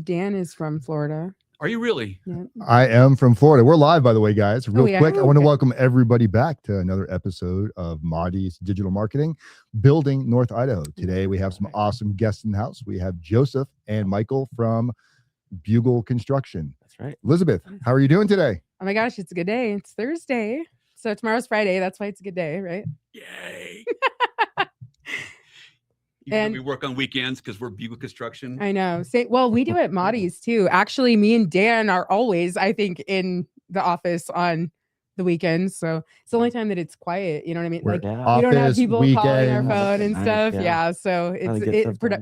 Dan is from Florida. Are you really? Yeah. I am from Florida. We're live, by the way, guys. Real yeah? quick, I want to Okay. welcome everybody back to another episode of Maudie's Digital Marketing, Building North Idaho. Today, we have some awesome guests in the house. We have Joseph and Michael from Bugle Construction. That's right. Elizabeth, how are you doing today? Oh my gosh, it's a good day. It's Thursday. So tomorrow's Friday. That's why it's a good day, right? Yay. And we work on weekends because we're Bugle Construction. I know. Well, we do it at Maudie's too. Actually, me and Dan are always, I think, in the office on the weekends. So it's the only time that it's quiet. You know what I mean? Like we don't have people calling our phone and stuff. Yeah. So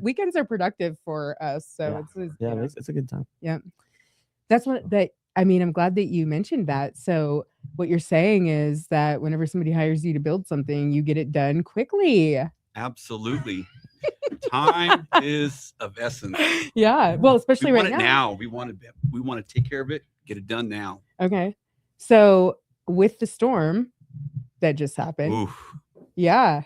weekends are productive for us. So it's a good time. Yeah. That's I'm glad that you mentioned that. So what you're saying is that whenever somebody hires you to build something, you get it done quickly. Absolutely. Time is of essence. Yeah. Well, especially we right want it now. We want to take care of it, get it done now. Okay. So with the storm that just happened. Oof. Yeah.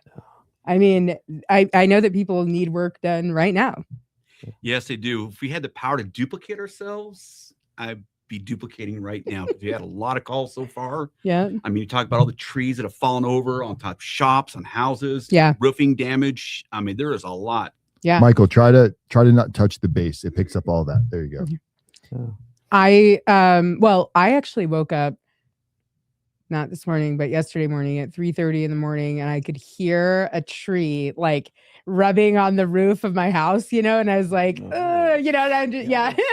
I mean, I know that people need work done right now. Yes, they do. If we had the power to duplicate ourselves, I'd be duplicating right now. We had a lot of calls so far. Yeah. I mean, you talk about all the trees that have fallen over on top of shops, on houses, roofing damage. I mean, there is a lot. Yeah. Michael, try to not touch the base. It picks up all that. There you go. I actually woke up not this morning, but yesterday morning at 3:30 in the morning, and I could hear a tree like rubbing on the roof of my house, and I was like, and I'm just,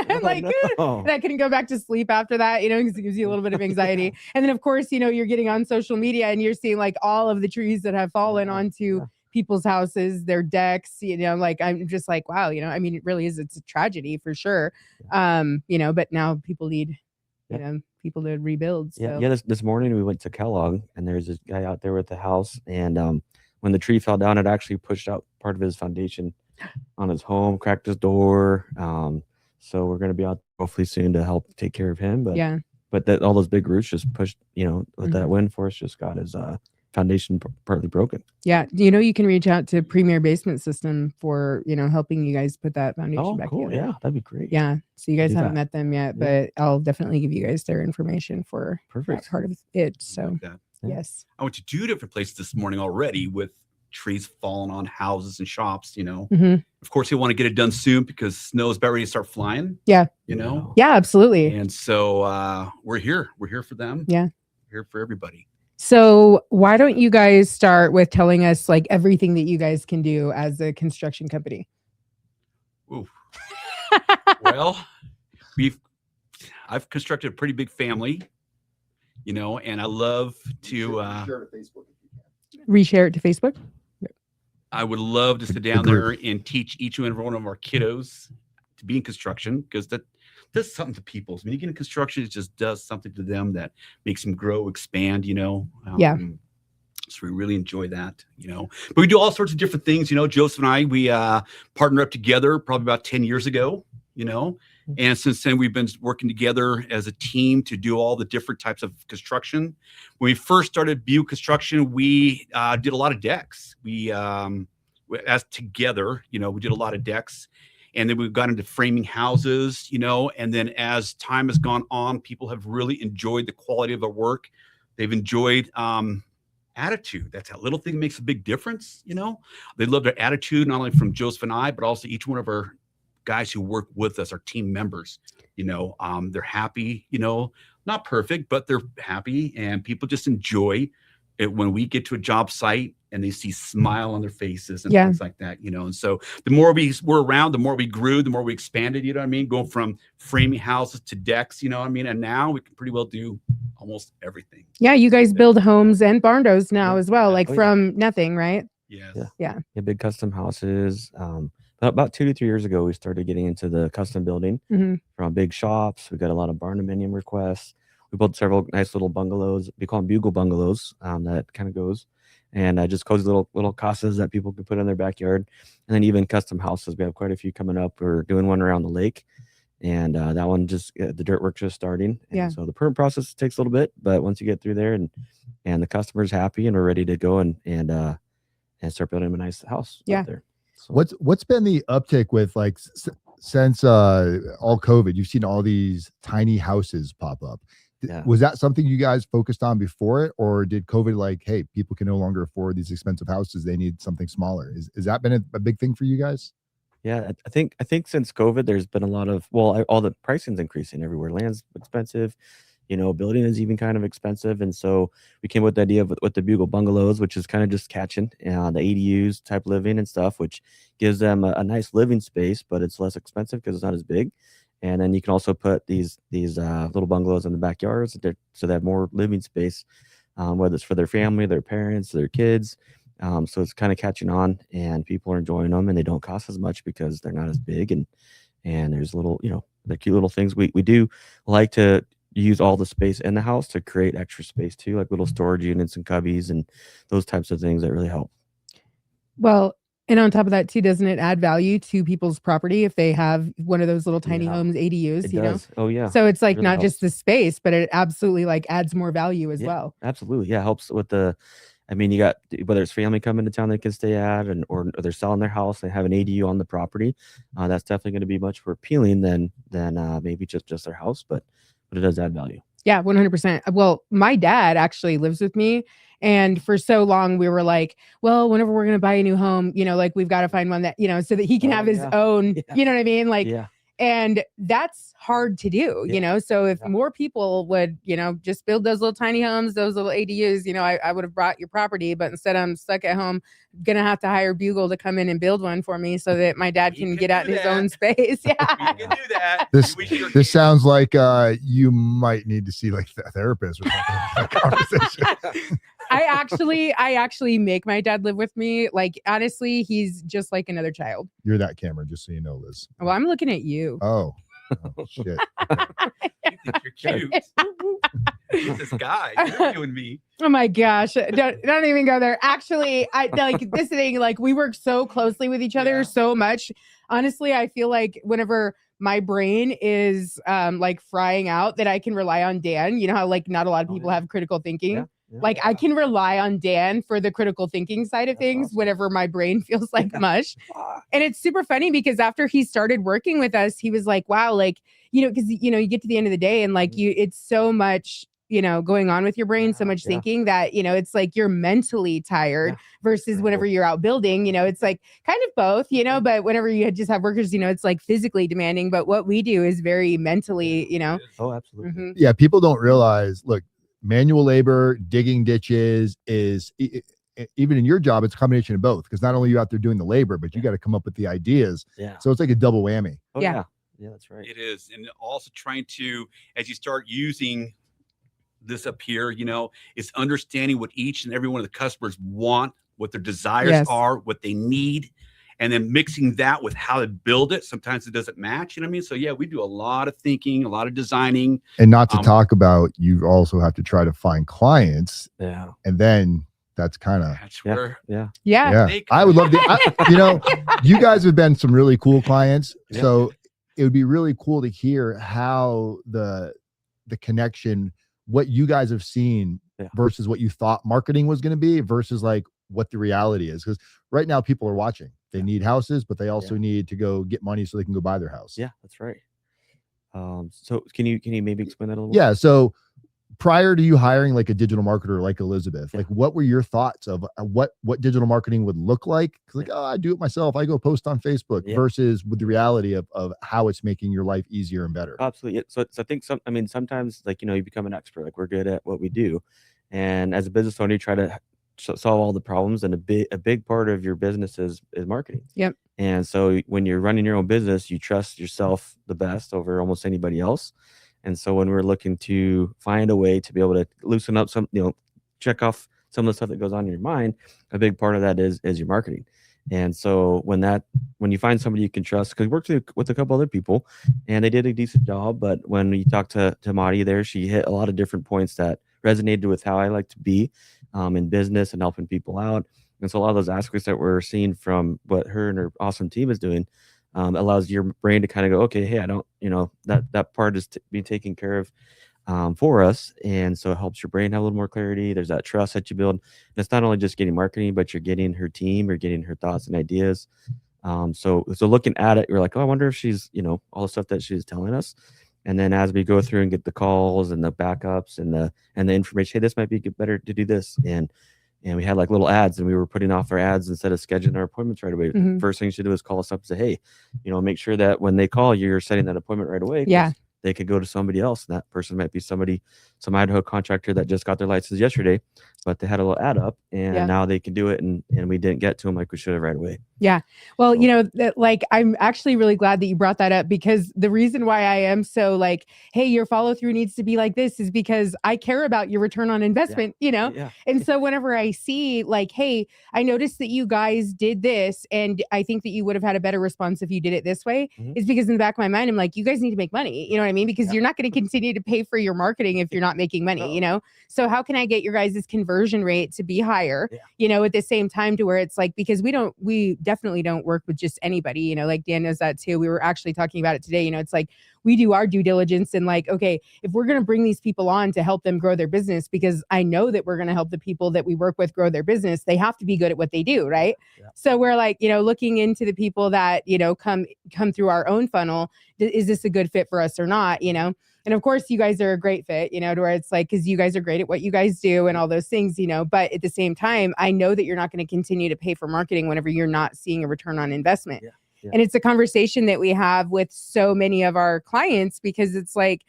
I'm like, and I couldn't go back to sleep after that, because it gives you a little bit of anxiety. And then of course, you're getting on social media and you're seeing like all of the trees that have fallen onto people's houses, their decks, like I'm just like, wow, I mean, it really is, it's a tragedy for sure. But now people need, people to rebuild. So. Yeah. This morning we went to Kellogg, and there's this guy out there with the house, and when the tree fell down, it actually pushed out part of his foundation on his home, cracked his door. So we're going to be out hopefully soon to help take care of him. But all those big roots just pushed, with that wind force, just got his foundation partly broken. Yeah. You can reach out to Premier Basement System for, helping you guys put that foundation back together. Yeah, that'd be great. Yeah. So you guys haven't met them yet, but I'll definitely give you guys their information for that part of it. So yes. I went to 2 different places this morning already with trees falling on houses and shops, Of course, they want to get it done soon because snow is about ready to start flying. Yeah. Yeah, absolutely. And so we're here. We're here for them. Yeah. We're here for everybody. So why don't you guys start with telling us like everything that you guys can do as a construction company? Ooh. Well, I've constructed a pretty big family, and I love to reshare it to Facebook. I would love to sit down there and teach each and every one of our kiddos to be in construction, because that does something to people. When you get in construction, it just does something to them that makes them grow, expand, So we really enjoy that, But we do all sorts of different things, Joseph and I, we partnered up together probably about 10 years ago, And since then, we've been working together as a team to do all the different types of construction. When we first started Bugle Construction, we did a lot of decks. As together, we did a lot of decks. And then we've got into framing houses, and then as time has gone on, people have really enjoyed the quality of the work. They've enjoyed attitude. That's that little thing that makes a big difference, They love their attitude, not only from Joseph and I, but also each one of our guys who work with us, our team members. They're happy, not perfect, but they're happy, and people just enjoy it when we get to a job site and they see smile on their faces and things like that, And so the more we were around, the more we grew, the more we expanded, going from framing houses to decks, And now we can pretty well do almost everything. Yeah. You guys build homes and barndos now as well, from nothing, right? Yes. Yeah. Big custom houses. About 2 to 3 years ago, we started getting into the custom building from big shops. We got a lot of barn dominium requests. We built several nice little bungalows. We call them Bugle bungalows. That kind of goes. And just cozy little casas that people can put in their backyard. And then even custom houses. We have quite a few coming up. We're doing one around the lake. And that one the dirt work just starting. And so the permit process takes a little bit. But once you get through there and the customer's happy and we're ready to go and start building a nice house out there. So. What's been the uptick with since all COVID, you've seen all these tiny houses pop up. Yeah. Was that something you guys focused on before it, or did COVID like, hey, people can no longer afford these expensive houses, they need something smaller? Is that been a big thing for you guys? Yeah, I think since COVID, there's been a lot of all the pricing's increasing everywhere. Land's expensive, building is even kind of expensive, and so we came with the idea of with the Bugle bungalows, which is kind of just catching the ADUs type living and stuff, which gives them a nice living space, but it's less expensive because it's not as big. And then you can also put these little bungalows in the backyards so they have more living space, whether it's for their family, their parents, their kids. So it's kind of catching on, and people are enjoying them, and they don't cost as much because they're not as big, and there's little, the cute little things. We do like to use all the space in the house to create extra space too, like little storage units and cubbies and those types of things that really help. Well, and on top of that too, doesn't it add value to people's property if they have one of those little tiny homes, ADUs, It you does. know? Oh yeah. So it's like really not just helps. the space, but it absolutely like adds more value as Yeah, well. absolutely. Yeah, helps with you got whether it's family coming to town they can stay at, or they're selling their house, they have an ADU on the property. That's definitely going to be much more appealing than maybe just their house, but it does add value. Yeah, 100%. Well, my dad actually lives with me. And for so long, we were like, well, whenever we're going to buy a new home, like we've got to find one that, so that he can have his own, you know what I mean? Like, and that's hard to do, So if more people would, just build those little tiny homes, those little ADUs, I would have brought your property, but instead I'm stuck at home, going to have to hire Bugle to come in and build one for me so that my dad can get out in his own space. Yeah. We can do that. This sounds like you might need to see like a therapist or something. That conversation. I actually make my dad live with me. Like, honestly, he's just like another child. You're that Cameron, just so you know, Liz. Well, I'm looking at you. Oh shit. You think you're cute. Who's this guy interviewing me? Oh my gosh. Don't even go there. Actually, I like this thing, like we work so closely with each other so much. Honestly, I feel like whenever my brain is like frying out, that I can rely on Dan. You know how like not a lot of people have critical thinking. Yeah. Like I can rely on Dan for the critical thinking side of things whenever my brain feels like mush. And it's super funny because after he started working with us, he was like, wow, like, because, you get to the end of the day and like it's so much, going on with your brain, so much thinking that, it's like you're mentally tired versus whenever you're out building, it's like kind of both, but whenever you just have workers, it's like physically demanding. But what we do is very mentally, Oh, absolutely. Mm-hmm. Yeah, people don't realize, look, manual labor, digging ditches is even in your job, it's a combination of both, because not only are you out there doing the labor, but you got to come up with the ideas. Yeah. So it's like a double whammy. Oh, yeah, that's right. It is. And also trying to, as you start using this up here, it's understanding what each and every one of the customers want, what their desires are, what they need, and then mixing that with how to build it. Sometimes it doesn't match, you know what I mean? So yeah, we do a lot of thinking, a lot of designing. And not to talk about, you also have to try to find clients. Yeah. And then that's kind of, Yeah. I would love to, you guys have been some really cool clients. Yeah. So it would be really cool to hear how the connection, what you guys have seen versus what you thought marketing was going to be versus like what the reality is. Because right now people are watching. They need houses, but they also need to go get money so they can go buy their house. Yeah, that's right. So can you maybe explain that a little? Yeah. So prior to you hiring like a digital marketer like Elizabeth, like what were your thoughts of what digital marketing would look like? Like, I do it myself. I go post on Facebook versus with the reality of how it's making your life easier and better. Absolutely. So I think sometimes like, you become an expert, like we're good at what we do. And as a business owner, you try to solve all the problems, and a big part of your business is marketing. Yep. And so when you're running your own business, you trust yourself the best over almost anybody else. And so when we're looking to find a way to be able to loosen up some, check off some of the stuff that goes on in your mind, a big part of that is your marketing. And so when you find somebody you can trust, because we worked with a couple other people and they did a decent job, but when you talk to Maudie there, she hit a lot of different points that resonated with how I like to be in business and helping people out. And so a lot of those aspects that we're seeing from what her and her awesome team is doing allows your brain to kind of go, okay, hey, I don't, that part is being taken care of for us. And so it helps your brain have a little more clarity. There's that trust that you build. And it's not only just getting marketing, but you're getting her team, you're getting her thoughts and ideas. So looking at it, you're like, oh, I wonder if she's, all the stuff that she's telling us. And then as we go through and get the calls and the backups and the information, hey, this might be better to do this. And we had like little ads, and we were putting off our ads instead of scheduling our appointments right away. First thing you should do is call us up and say, hey, make sure that when they call, you're setting that appointment right away. Yeah. They could go to somebody else. And that person might be some Idaho contractor that just got their license yesterday, but they had a little ad up, and now they can do it. And we didn't get to them like we should have right away. Yeah. Well, I'm actually really glad that you brought that up, because the reason why I am so like, hey, your follow through needs to be like this is because I care about your return on investment, And so whenever I see like, hey, I noticed that you guys did this, and I think that you would have had a better response if you did it this way, is because in the back of my mind, I'm like, you guys need to make money. You know what I mean? Because you're not going to continue to pay for your marketing if you're not making money, So how can I get your guys' conversion rate to be higher, at the same time, to where it's like, because we definitely don't work with just anybody, like Dan knows that too. We were actually talking about it today. It's like we do our due diligence, and like, okay, if we're going to bring these people on to help them grow their business, because I know that we're going to help the people that we work with grow their business, they have to be good at what they do. Right. Yeah. So we're like, looking into the people that, come through our own funnel. Is this a good fit for us or not? And of course, you guys are a great fit, to where it's like, because you guys are great at what you guys do and all those things, but at the same time, I know that you're not going to continue to pay for marketing whenever you're not seeing a return on investment. Yeah. Yeah. And it's a conversation that we have with so many of our clients, because it's like,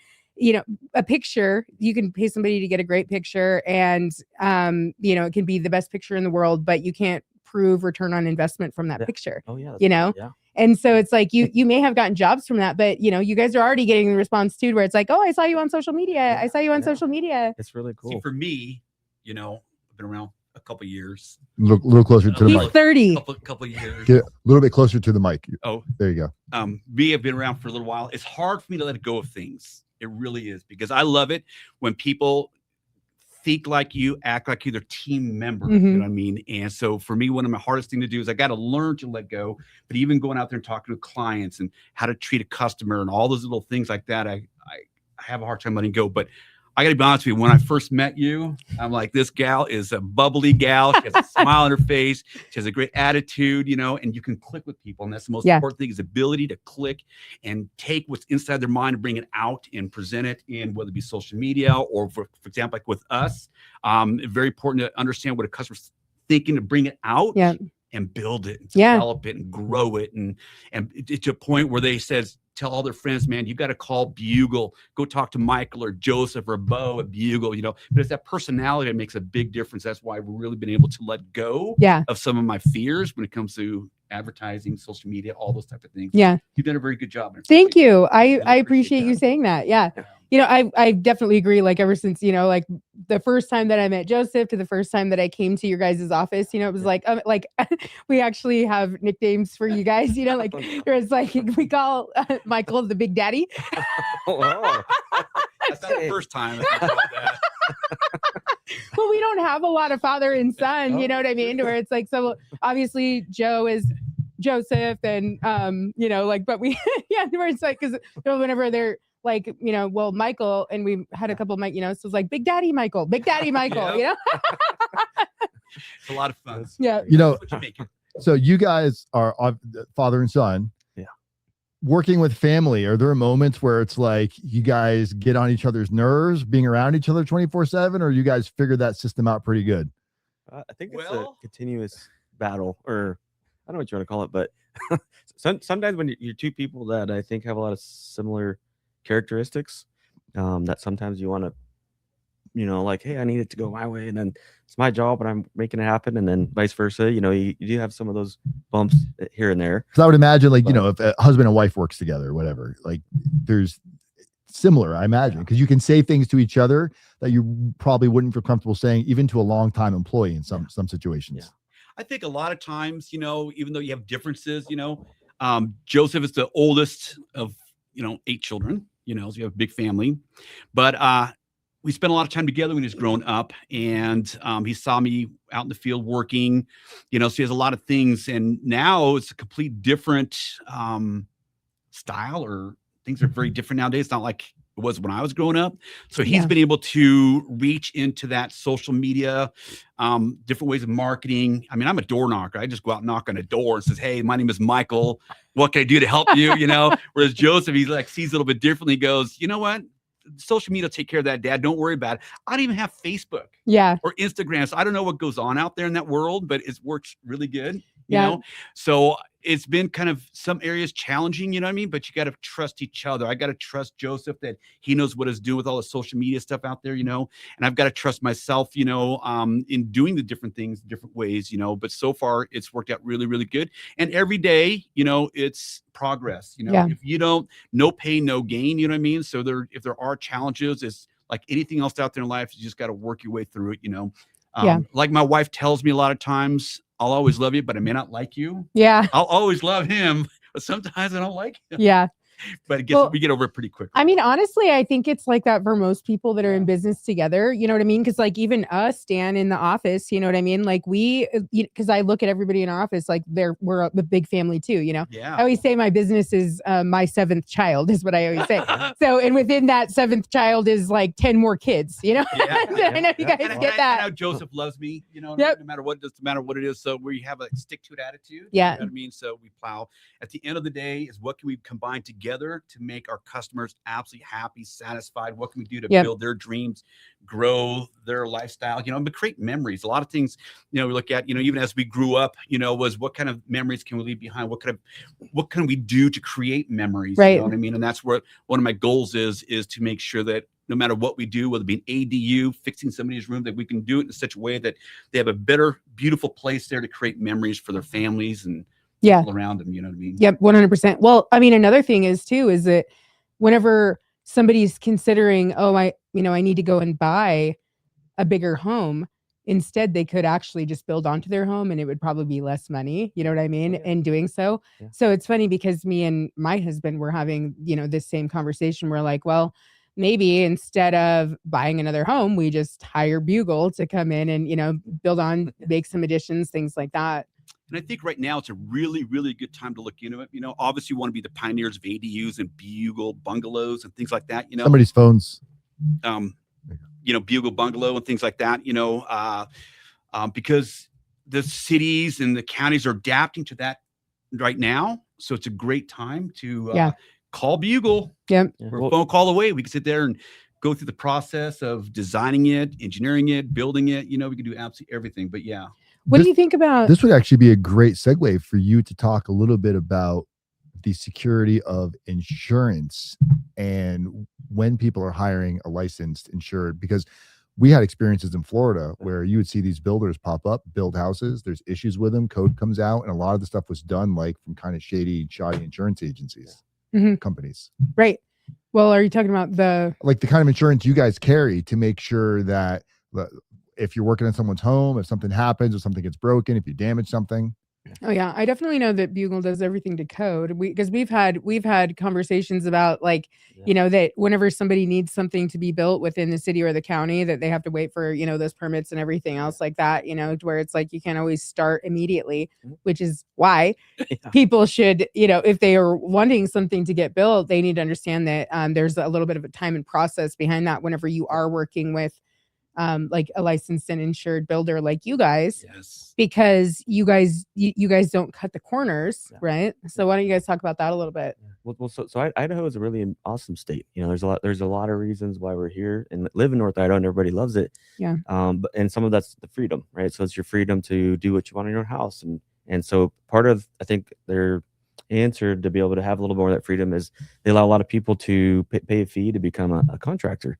a picture, you can pay somebody to get a great picture, and, it can be the best picture in the world, but you can't prove return on investment from that picture. Oh yeah. Yeah. And so it's like, you may have gotten jobs from that, but you guys are already getting the response too, where it's like, oh, I saw you on social media. Yeah. I saw you on social media. It's really cool. See, for me, I've been around a couple of years. Look a little closer to the mic. He's 30. Couple of years. Get a little bit closer to the mic. Oh, there you go. Me, I've been around for a little while. It's hard for me to let go of things. It really is, because I love it when people think like you, act like you're their team member. You know what I mean? And so for me, one of my hardest thing to do is I got to learn to let go. But even going out there and talking to clients and how to treat a customer and all those little things like that, I have a hard time letting go. But I got to be honest with you, when I first met you, I'm like, this gal is a bubbly gal. She has a smile on her face. She has a great attitude, and you can click with people. And that's the most important thing, is ability to click and take what's inside their mind and bring it out and present it in, whether it be social media or, for example, like with us. Very important to understand what a customer's thinking, to bring it out and build it, and develop it and grow it. And to a point where they says, tell all their friends, man, you got to call Bugle, go talk to Michael or Joseph or Bo at Bugle, but it's that personality that makes a big difference. That's why we've really been able to let go of some of my fears when it comes to advertising, social media, all those type of things. Yeah. You've done a very good job. Thank you. I appreciate you saying that. Yeah. I definitely agree. Like ever since, like the first time that I met Joseph to the first time that I came to your guys' office, it was like we actually have nicknames for you guys, like there's like, we call Michael the Big Daddy. Oh, that's not the first time that. Well, we don't have a lot of father and son, you know what I mean? Where it's like, so obviously Joe is Joseph, and but we where it's like, because whenever they're like, Michael, and we had a couple of so it's like Big Daddy Michael, It's a lot of fun. Yeah. So you guys are father and son. Yeah. Working with family, are there moments where it's like you guys get on each other's nerves being around each other 24/7, or you guys figure that system out pretty good? I think it's a continuous battle, or I don't know what you want to call it, but sometimes when you're two people that I think have a lot of similar characteristics, that sometimes you want to, like, hey, I need it to go my way, and then it's my job and I'm making it happen, and then vice versa. You do have some of those bumps here and there. Because I would imagine, like, if a husband and wife works together or whatever, like there's similar, I imagine, because you can say things to each other that you probably wouldn't feel comfortable saying even to a longtime employee in some situations. Yeah. I think a lot of times, even though you have differences, Joseph is the oldest of 8 children, so you have a big family, but we spent a lot of time together when he was growing up, and he saw me out in the field working, so he has a lot of things, and now it's a complete different style, or things are very different nowadays. It's not like it was when I was growing up. So he's Yeah. been able to reach into that social media, different ways of marketing. I mean, I'm a door knocker. I just go out and knock on a door and says, "Hey, my name is Michael. What can I do to help you?" You know, whereas Joseph, he's like sees it a little bit differently. He goes, "You know what? Social media will take care of that, Dad. Don't worry about it. I don't even have Facebook Yeah. or Instagram. So I don't know what goes on out there in that world, but it works really good, you Yeah. know? So it's been kind of some areas challenging, you know what I mean? But you got to trust each other. I got to trust Joseph that he knows what he's doing with all the social media stuff out there, you know? And I've got to trust myself, you know, in doing the different things, different ways, you know, but so far it's worked out really, really good. And every day, you know, it's progress, you know, Yeah. if you don't, no pain, no gain, you know what I mean? So if there are challenges, it's like anything else out there in life, you just got to work your way through it, you know? Yeah. Like my wife tells me a lot of times, I'll always love you, but I may not like you. Yeah. I'll always love him, but sometimes I don't like him. Yeah. But Well, we get over it pretty quickly. I mean, honestly, I think it's like that for most people that are in Yeah. business together. You know what I mean? Because like even us, Dan, in the office, you know what I mean? Like because I look at everybody in our office, like we're a big family too. You know, Yeah. I always say my business is my seventh child, is what I always say. So, and within that seventh child is like 10 more kids. You know, Yeah. I know you guys And get I that. know Joseph loves me, you know, Yep. no matter what, doesn't matter what it is. So we have a stick to it attitude. Yeah. You know what I mean? So we plow. At the end of the day is what can we combine together to make our customers absolutely happy, satisfied? What can we do to Yep. build their dreams, grow their lifestyle, you know, but create memories. A lot of things, you know, we look at, you know, even as we grew up, you know, was what kind of memories can we leave behind? What can we do to create memories? Right. You know what I mean? And that's where one of my goals is to make sure that no matter what we do, whether it be an ADU, fixing somebody's room, that we can do it in such a way that they have a better, beautiful place there to create memories for their families and Yeah. people around them. You know what I mean? Yep, 100%. Well, I mean, another thing is that whenever somebody's considering, oh, I need to go and buy a bigger home, instead they could actually just build onto their home and it would probably be less money. You know what I mean? Yeah. In doing so. Yeah. So it's funny because me and my husband were having, you know, this same conversation. We're like, well, maybe instead of buying another home, we just hire Bugle to come in and, you know, build on, make some additions, things like that. And I think right now it's a really, really good time to look into it. You know, obviously you want to be the pioneers of ADUs and Bugle bungalows and things like that. You know, Somebody's phones. You know, Bugle bungalow and things like that. You know, because the cities and the counties are adapting to that right now. So it's a great time to call Bugle. Yep. Yeah. We're a phone call away. We can sit there and go through the process of designing it, engineering it, building it. You know, we can do absolutely everything. But yeah. What do you think about This would actually be a great segue for you to talk a little bit about the security of insurance and when people are hiring a licensed insured, because we had experiences in Florida where you would see these builders pop up, build houses, there's issues with them, code comes out, and a lot of the stuff was done like from kind of shoddy insurance agencies, companies. Right. Well, are you talking about the kind of insurance you guys carry to make sure that if you're working in someone's home, if something happens, if something gets broken, if you damage something? Oh yeah, I definitely know that Bugle does everything to code. Because we've had conversations about like, you know, that whenever somebody needs something to be built within the city or the county, that they have to wait for, you know, those permits and everything else like that, you know, to where it's like you can't always start immediately, which is why people should, you know, if they are wanting something to get built, they need to understand that there's a little bit of a time and process behind that whenever you are working with like a licensed and insured builder like you guys. Yes. Because you guys don't cut the corners, right? So why don't you guys talk about that a little bit? Well, so Idaho is a really awesome state. You know, there's a lot of reasons why we're here and live in North Idaho, and everybody loves it. Yeah. But and some of that's the freedom, right? So it's your freedom to do what you want in your house, and so part of, I think, their answer to be able to have a little more of that freedom is they allow a lot of people to pay a fee to become a contractor.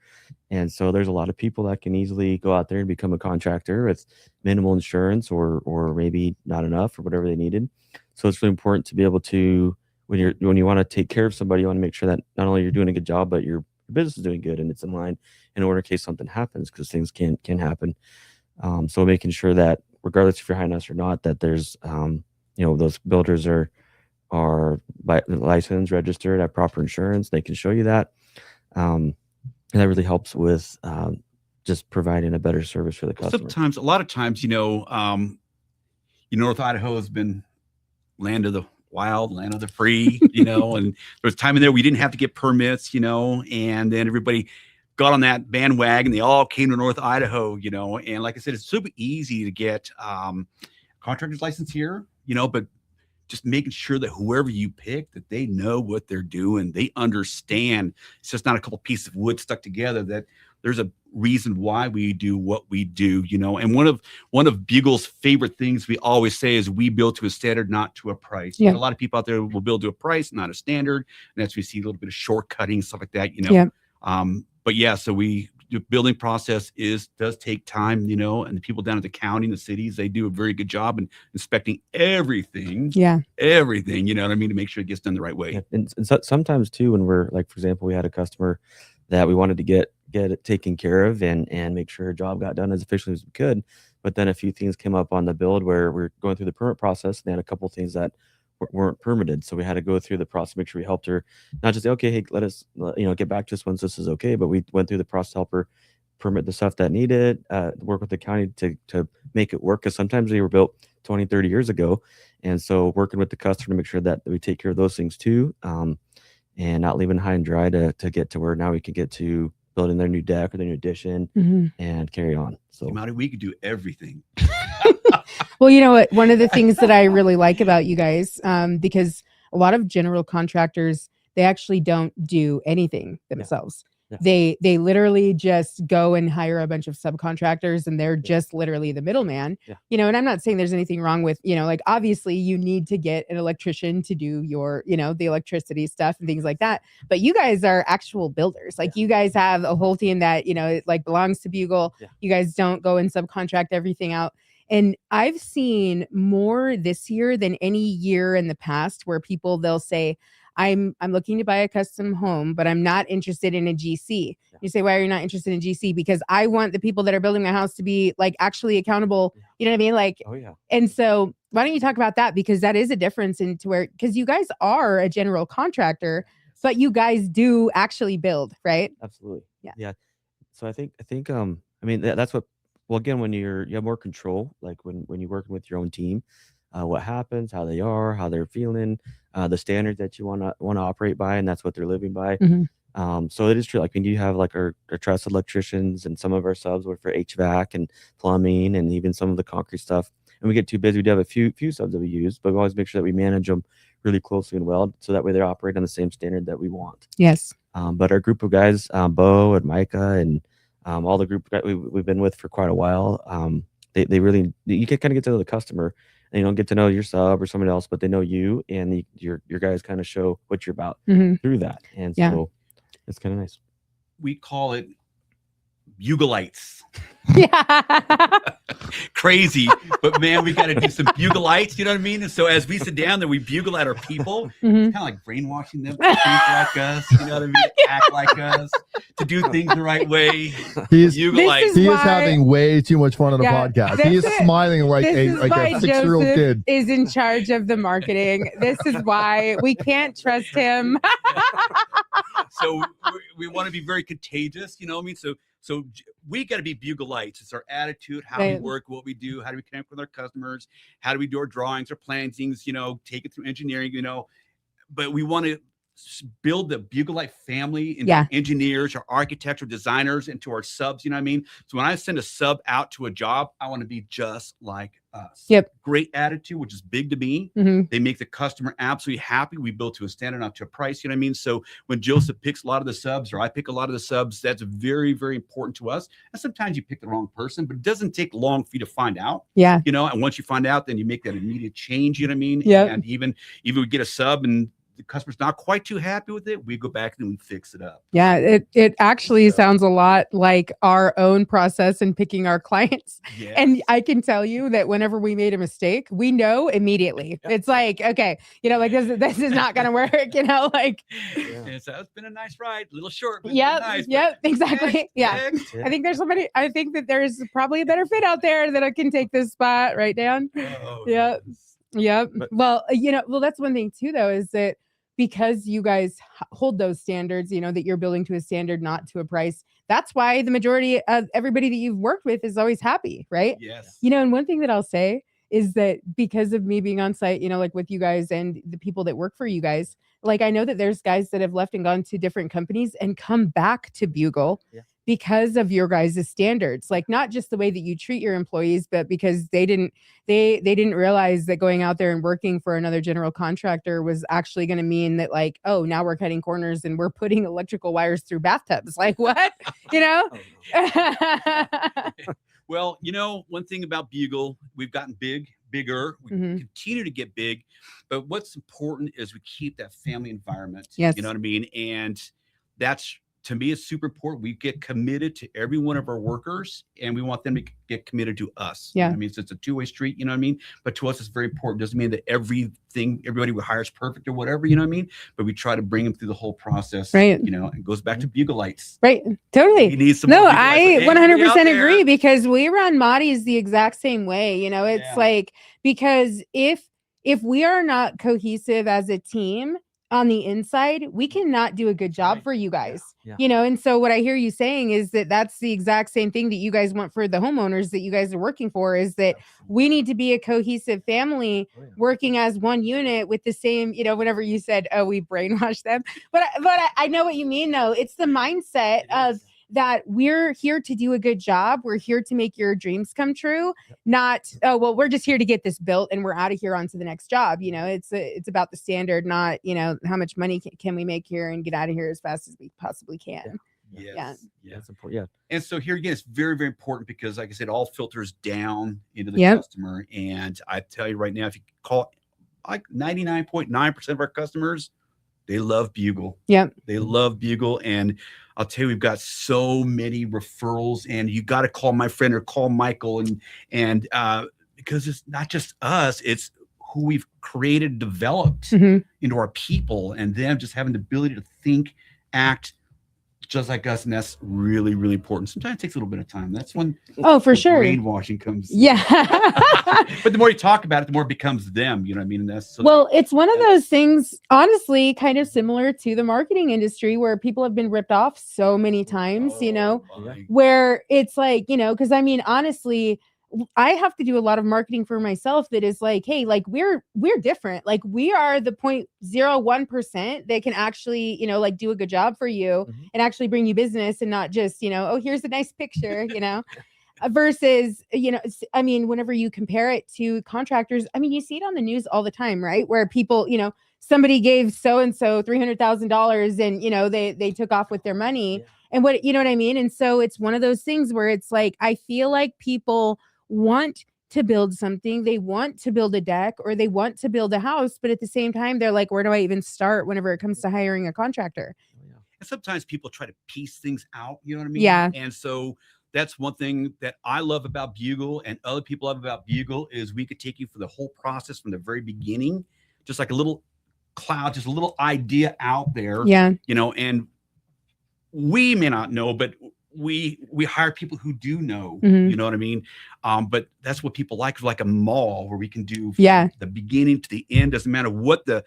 And so there's a lot of people that can easily go out there and become a contractor with minimal insurance or maybe not enough or whatever they needed. So it's really important to be able to, when you want to take care of somebody, you want to make sure that not only you're doing a good job, but your business is doing good and it's in line in order in case something happens, because things can happen. So making sure that regardless if you're hiring us or not, that there's you know, those builders are licensed, registered, have proper insurance. They can show you that. And that really helps with just providing a better service for the customer. A lot of times, you know, North Idaho has been land of the wild, land of the free, you know, and there was time in there we didn't have to get permits, you know, and then everybody got on that bandwagon. They all came to North Idaho, you know, and like I said, it's super easy to get contractor's license here, you know, but just making sure that whoever you pick, that they know what they're doing, they understand. It's just not a couple pieces of wood stuck together, that there's a reason why we do what we do, you know. And one of Bugle's favorite things we always say is we build to a standard, not to a price. Yeah. A lot of people out there will build to a price, not a standard. And that's we see a little bit of shortcutting, stuff like that, you know. Yeah. But yeah, so the building process does take time, you know, and the people down at the county and the cities, they do a very good job in inspecting everything. Yeah. Everything, you know what I mean, to make sure it gets done the right way. Yeah. And so, sometimes too, when we're like, for example, we had a customer that we wanted to get it taken care of and make sure her job got done as efficiently as we could. But then a few things came up on the build where we're going through the permit process, and they had a couple of things that weren't permitted. So we had to go through the process, make sure we helped her, not just say, okay, hey, let us, you know, get back to us once this is okay. But we went through the process to help her permit the stuff that needed, work with the county to make it work. Because sometimes they were built 20, 30 years ago. And so working with the customer to make sure that we take care of those things too. And not leaving high and dry to get to where now we can get to building their new deck or their new addition and carry on. So Maudie, we could do everything. Well, you know what? One of the things that I really like about you guys, because a lot of general contractors, they actually don't do anything themselves. Yeah. They literally just go and hire a bunch of subcontractors, and they're just literally the middleman. Yeah. You know, and I'm not saying there's anything wrong with, you know, like obviously you need to get an electrician to do your, you know, the electricity stuff and things like that. But you guys are actual builders. Like you guys have a whole team that, you know, it like belongs to Bugle. Yeah. You guys don't go and subcontract everything out. And I've seen more this year than any year in the past where they'll say, I'm looking to buy a custom home, but I'm not interested in a GC. Yeah. You say, why are you not interested in GC? Because I want the people that are building my house to be like actually accountable. Yeah. You know what I mean? Like, oh yeah. And so why don't you talk about that? Because that is a difference into where, because you guys are a general contractor, but you guys do actually build, right? Absolutely. Yeah. Yeah. So I think, I mean, that's what, well, again, when you have more control, like when you're working with your own team, what happens, how they are, how they're feeling, the standards that you want to operate by, and that's what they're living by. Mm-hmm. So it is true. Like when you have like our trusted electricians and some of our subs work for HVAC and plumbing and even some of the concrete stuff, and we get too busy, we do have a few subs that we use, but we always make sure that we manage them really closely and well, so that way they're operating on the same standard that we want. Yes. But our group of guys, Bo and Micah and all the group that we've been with for quite a while, they really, you can kind of get to know the customer, and you don't get to know your sub or someone else, but they know you, and your guys kind of show what you're about through that. And so it's kind of nice. We call it Bugleites. Yeah. Crazy, but man, we got to do some Bugleites, you know what I mean? And so as we sit down there, we bugle at our people. It's kind of like brainwashing them to think like us, you know what I mean? Act like us, to do things the right way. He is having way too much fun on the podcast. He is smiling like a 6-year-old kid. Is in charge of the marketing. This is why we can't trust him. So we want to be very contagious, you know what I mean? So we got to be Bugleites. It's our attitude, how we work, what we do, how do we connect with our customers, how do we do our drawings, our plantings, you know, take it through engineering, you know. But we want to build the Bugleite family into engineers, our architects, our designers, into our subs, you know what I mean? So when I send a sub out to a job, I want to be just like us. Yep. Great attitude, which is big to me. They make the customer absolutely happy. We build to a standard, not to a price, you know what I mean? So when Joseph picks a lot of the subs, or I pick a lot of the subs, that's very, very important to us. And sometimes you pick the wrong person, but it doesn't take long for you to find out. Yeah. You know, and once you find out, then you make that immediate change, you know what I mean? Yeah. And even we get a sub and the customer's not quite too happy with it, we go back and we fix it up. Yeah, it actually sounds a lot like our own process in picking our clients. Yes. And I can tell you that whenever we made a mistake, we know immediately. It's like, okay, you know, like this is not going to work, you know, like. Yeah. So it's been a nice ride, a little short, but nice. Yep, exactly. Next. I think that there's probably a better fit out there that I can take this spot right down. Oh, yep. Nice. Yep. Well, you know, that's one thing too, though, is that because you guys hold those standards, you know, that you're building to a standard, not to a price. That's why the majority of everybody that you've worked with is always happy, right? Yes. You know, and one thing that I'll say is that because of me being on site, like with you guys and the people that work for you guys, like I know that there's guys that have left and gone to different companies and come back to Bugle because of your guys' standards, like not just the way that you treat your employees, but because they didn't realize that going out there and working for another general contractor was actually going to mean that like, oh, now we're cutting corners and we're putting electrical wires through bathtubs. Like what? Well, one thing about Bugle, we've gotten bigger. We continue to get big, but what's important is we keep that family environment. Yes. You know what I mean? And that's, to me, it's super important. We get committed to every one of our workers, and we want them to get committed to us. Yeah. You know what I mean, so it's a two-way street. You know what I mean? But to us, it's very important. Doesn't mean that everybody we hire is perfect or whatever. You know what I mean? But we try to bring them through the whole process. Right. It goes back to Bugle lights. Right. Totally. We need some. No, more Bugle I lights. Hey, 100% agree, because we run Maudie's the exact same way. It's like, because if we are not cohesive as a team on the inside, we cannot do a good job for you guys. Yeah. And so what I hear you saying is that that's the exact same thing that you guys want for the homeowners that you guys are working for, is that we need to be a cohesive family working as one unit with the same, whenever you said, oh, we brainwash them, but I know what you mean though. It's the mindset of that we're here to do a good job. We're here to make your dreams come true. Not, oh, well, we're just here to get this built and we're out of here on to the next job. It's about the standard, not, how much money can we make here and get out of here as fast as we possibly can. Yeah. That's important. Yeah. And so here again, it's very, very important because, like I said, all filters down into the customer. And I tell you right now, if you call like 99.9% of our customers, they love Bugle. Yep. They love Bugle. And I'll tell you, we've got so many referrals, and you got to call my friend or call Michael. And because it's not just us, it's who we've created, developed into our people, and them just having the ability to think, act just like us. And that's really, really important. Sometimes it takes a little bit of time. That's when for sure brainwashing comes. Yeah. But the more you talk about it, the more it becomes them. You know what I mean? And that's it's one of those things, honestly, kind of similar to the marketing industry, where people have been ripped off so many times, where it's like, because I mean, honestly, I have to do a lot of marketing for myself that is like, hey, like we're different. Like we are the 0.01% that can actually, like do a good job for you and actually bring you business, and not just, oh, here's a nice picture, versus, I mean, whenever you compare it to contractors, I mean, you see it on the news all the time, right? Where people, somebody gave so-and-so $300,000 and, they took off with their money and what, you know what I mean? And so it's one of those things where it's like, I feel like people want to build something, they want to build a deck or they want to build a house, but at the same time, they're like, where do I even start whenever it comes to hiring a contractor? And sometimes people try to piece things out, you know what I mean? Yeah. And so that's one thing that I love about Bugle and other people love about Bugle is we could take you for the whole process from the very beginning, just like a little cloud, just a little idea out there. Yeah. And we may not know, but we hire people who do know, you know what I mean? But that's what people like a mall where we can do from the beginning to the end. Doesn't matter what the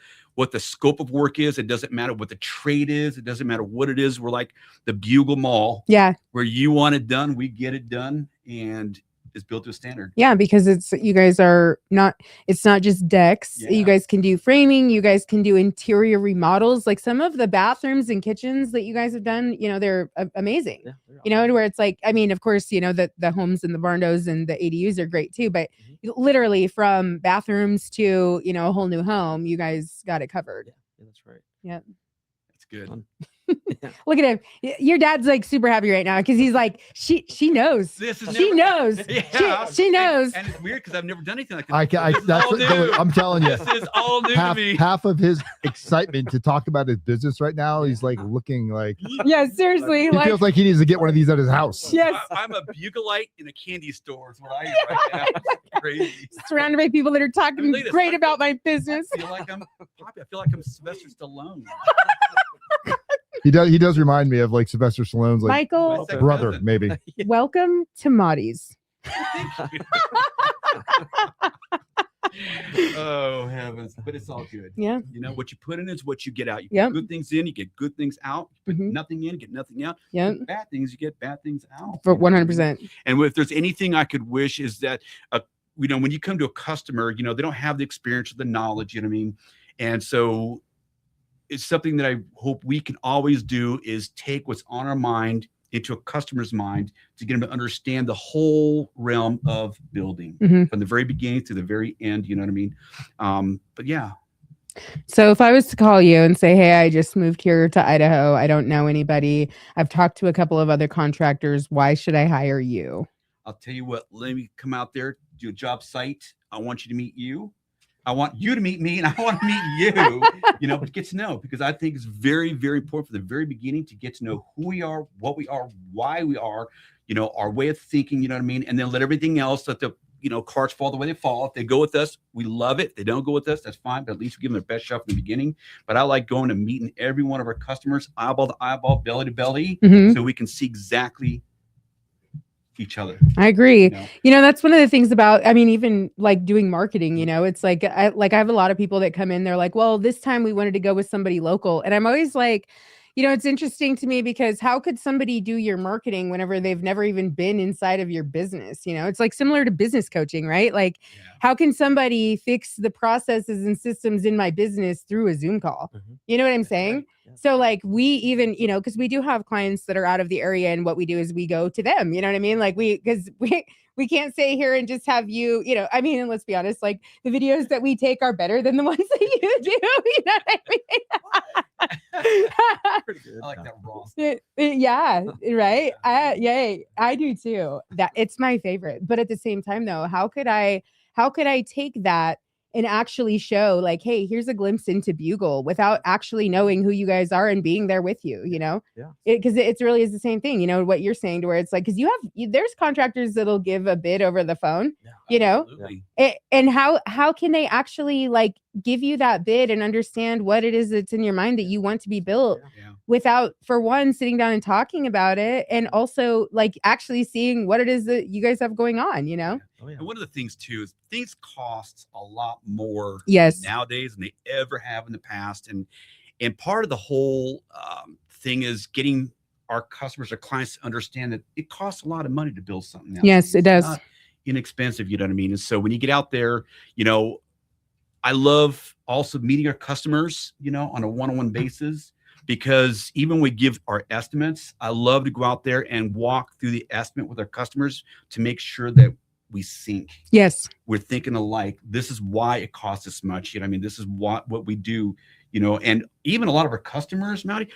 scope of work is. It doesn't matter what the trade is. It doesn't matter what it is. We're like the Bugle Mall. Yeah. Where you want it done, we get it done, and it's built to a standard. Yeah, because you guys are not, it's not just decks. Yeah. You guys can do framing, you guys can do interior remodels. Like some of the bathrooms and kitchens that you guys have done, they're amazing. Yeah, where it's like, I mean, of course, the homes and the barndos and the ADUs are great too, but literally from bathrooms to, a whole new home, you guys got it covered. Yeah, that's right. Yeah. That's good. Look at him. Your dad's like super happy right now because he's like, she knows. She knows. Yeah. She knows. And it's weird because I've never done anything like that. I'm telling you, this is all new to me. Half of his excitement to talk about his business right now, he's like looking like, yeah, seriously. He feels like he needs to get one of these at his house. Yes. I'm a Buglite in a candy store is what I am right now. It's crazy. Surrounded by people that are talking great about my business. I feel like I'm Sylvester Stallone. He does remind me of like Sylvester Stallone's like Michael brother, maybe. Welcome to Maudie's. Oh heavens, but it's all good. Yeah. What you put in is what you get out. You put good things in, you get good things out. You put nothing in, get nothing out. Yeah. Bad things, you get bad things out. For 100%. And if there's anything I could wish is that when you come to a customer, they don't have the experience or the knowledge, you know what I mean? And so it's something that I hope we can always do is take what's on our mind into a customer's mind to get them to understand the whole realm of building from the very beginning to the very end. You know what I mean? But yeah. So if I was to call you and say, hey, I just moved here to Idaho, I don't know anybody, I've talked to a couple of other contractors, why should I hire you? I'll tell you what, let me come out there, do a job site. I want you to meet you. I want you to meet me, and I want to meet you, but get to know, because I think it's very, very important from the very beginning to get to know who we are, what we are, why we are, our way of thinking, you know what I mean? And then let everything else, let the, cards fall the way they fall. If they go with us, we love it. If they don't go with us, that's fine, but at least we give them their best shot from the beginning. But I like going and meeting every one of our customers, eyeball to eyeball, belly to belly, so we can see exactly each other. I agree. That's one of the things about, even like doing marketing, it's like, I have a lot of people that come in, they're like, well, this time we wanted to go with somebody local. And I'm always like, it's interesting to me because how could somebody do your marketing whenever they've never even been inside of your business? It's like similar to business coaching, right? Like, how can somebody fix the processes and systems in my business through a Zoom call? You know what I'm saying? Right. Yeah. So like we even, because we do have clients that are out of the area, and what we do is we go to them, you know what I mean? Like because we can't stay here and just have you, and let's be honest, like the videos that we take are better than the ones that you do. You know what I mean? Pretty good. I like that raw. Yeah, right. I do too. That it's my favorite. But at the same time, though, how could I take that and actually show like, hey, here's a glimpse into Bugle without actually knowing who you guys are and being there with you, Yeah. Because it really is the same thing, what you're saying, to where it's like, because there's contractors that'll give a bid over the phone, Absolutely. And how can they actually like give you that bid and understand what it is that's in your mind that you want to be built without, for one, sitting down and talking about it, and also like actually seeing what it is that you guys have going on, And one of the things too is things cost a lot more nowadays than they ever have in the past, and part of the whole thing is getting our customers or clients to understand that it costs a lot of money to build something nowadays. Yes, it does. It's not inexpensive, you know what I mean? And so when you get out there, I love also meeting our customers, on a one-on-one basis, because even when we give our estimates, I love to go out there and walk through the estimate with our customers to make sure that we sync. Yes. We're thinking alike. This is why it costs us much. This is what we do, and even a lot of our customers, Maudie,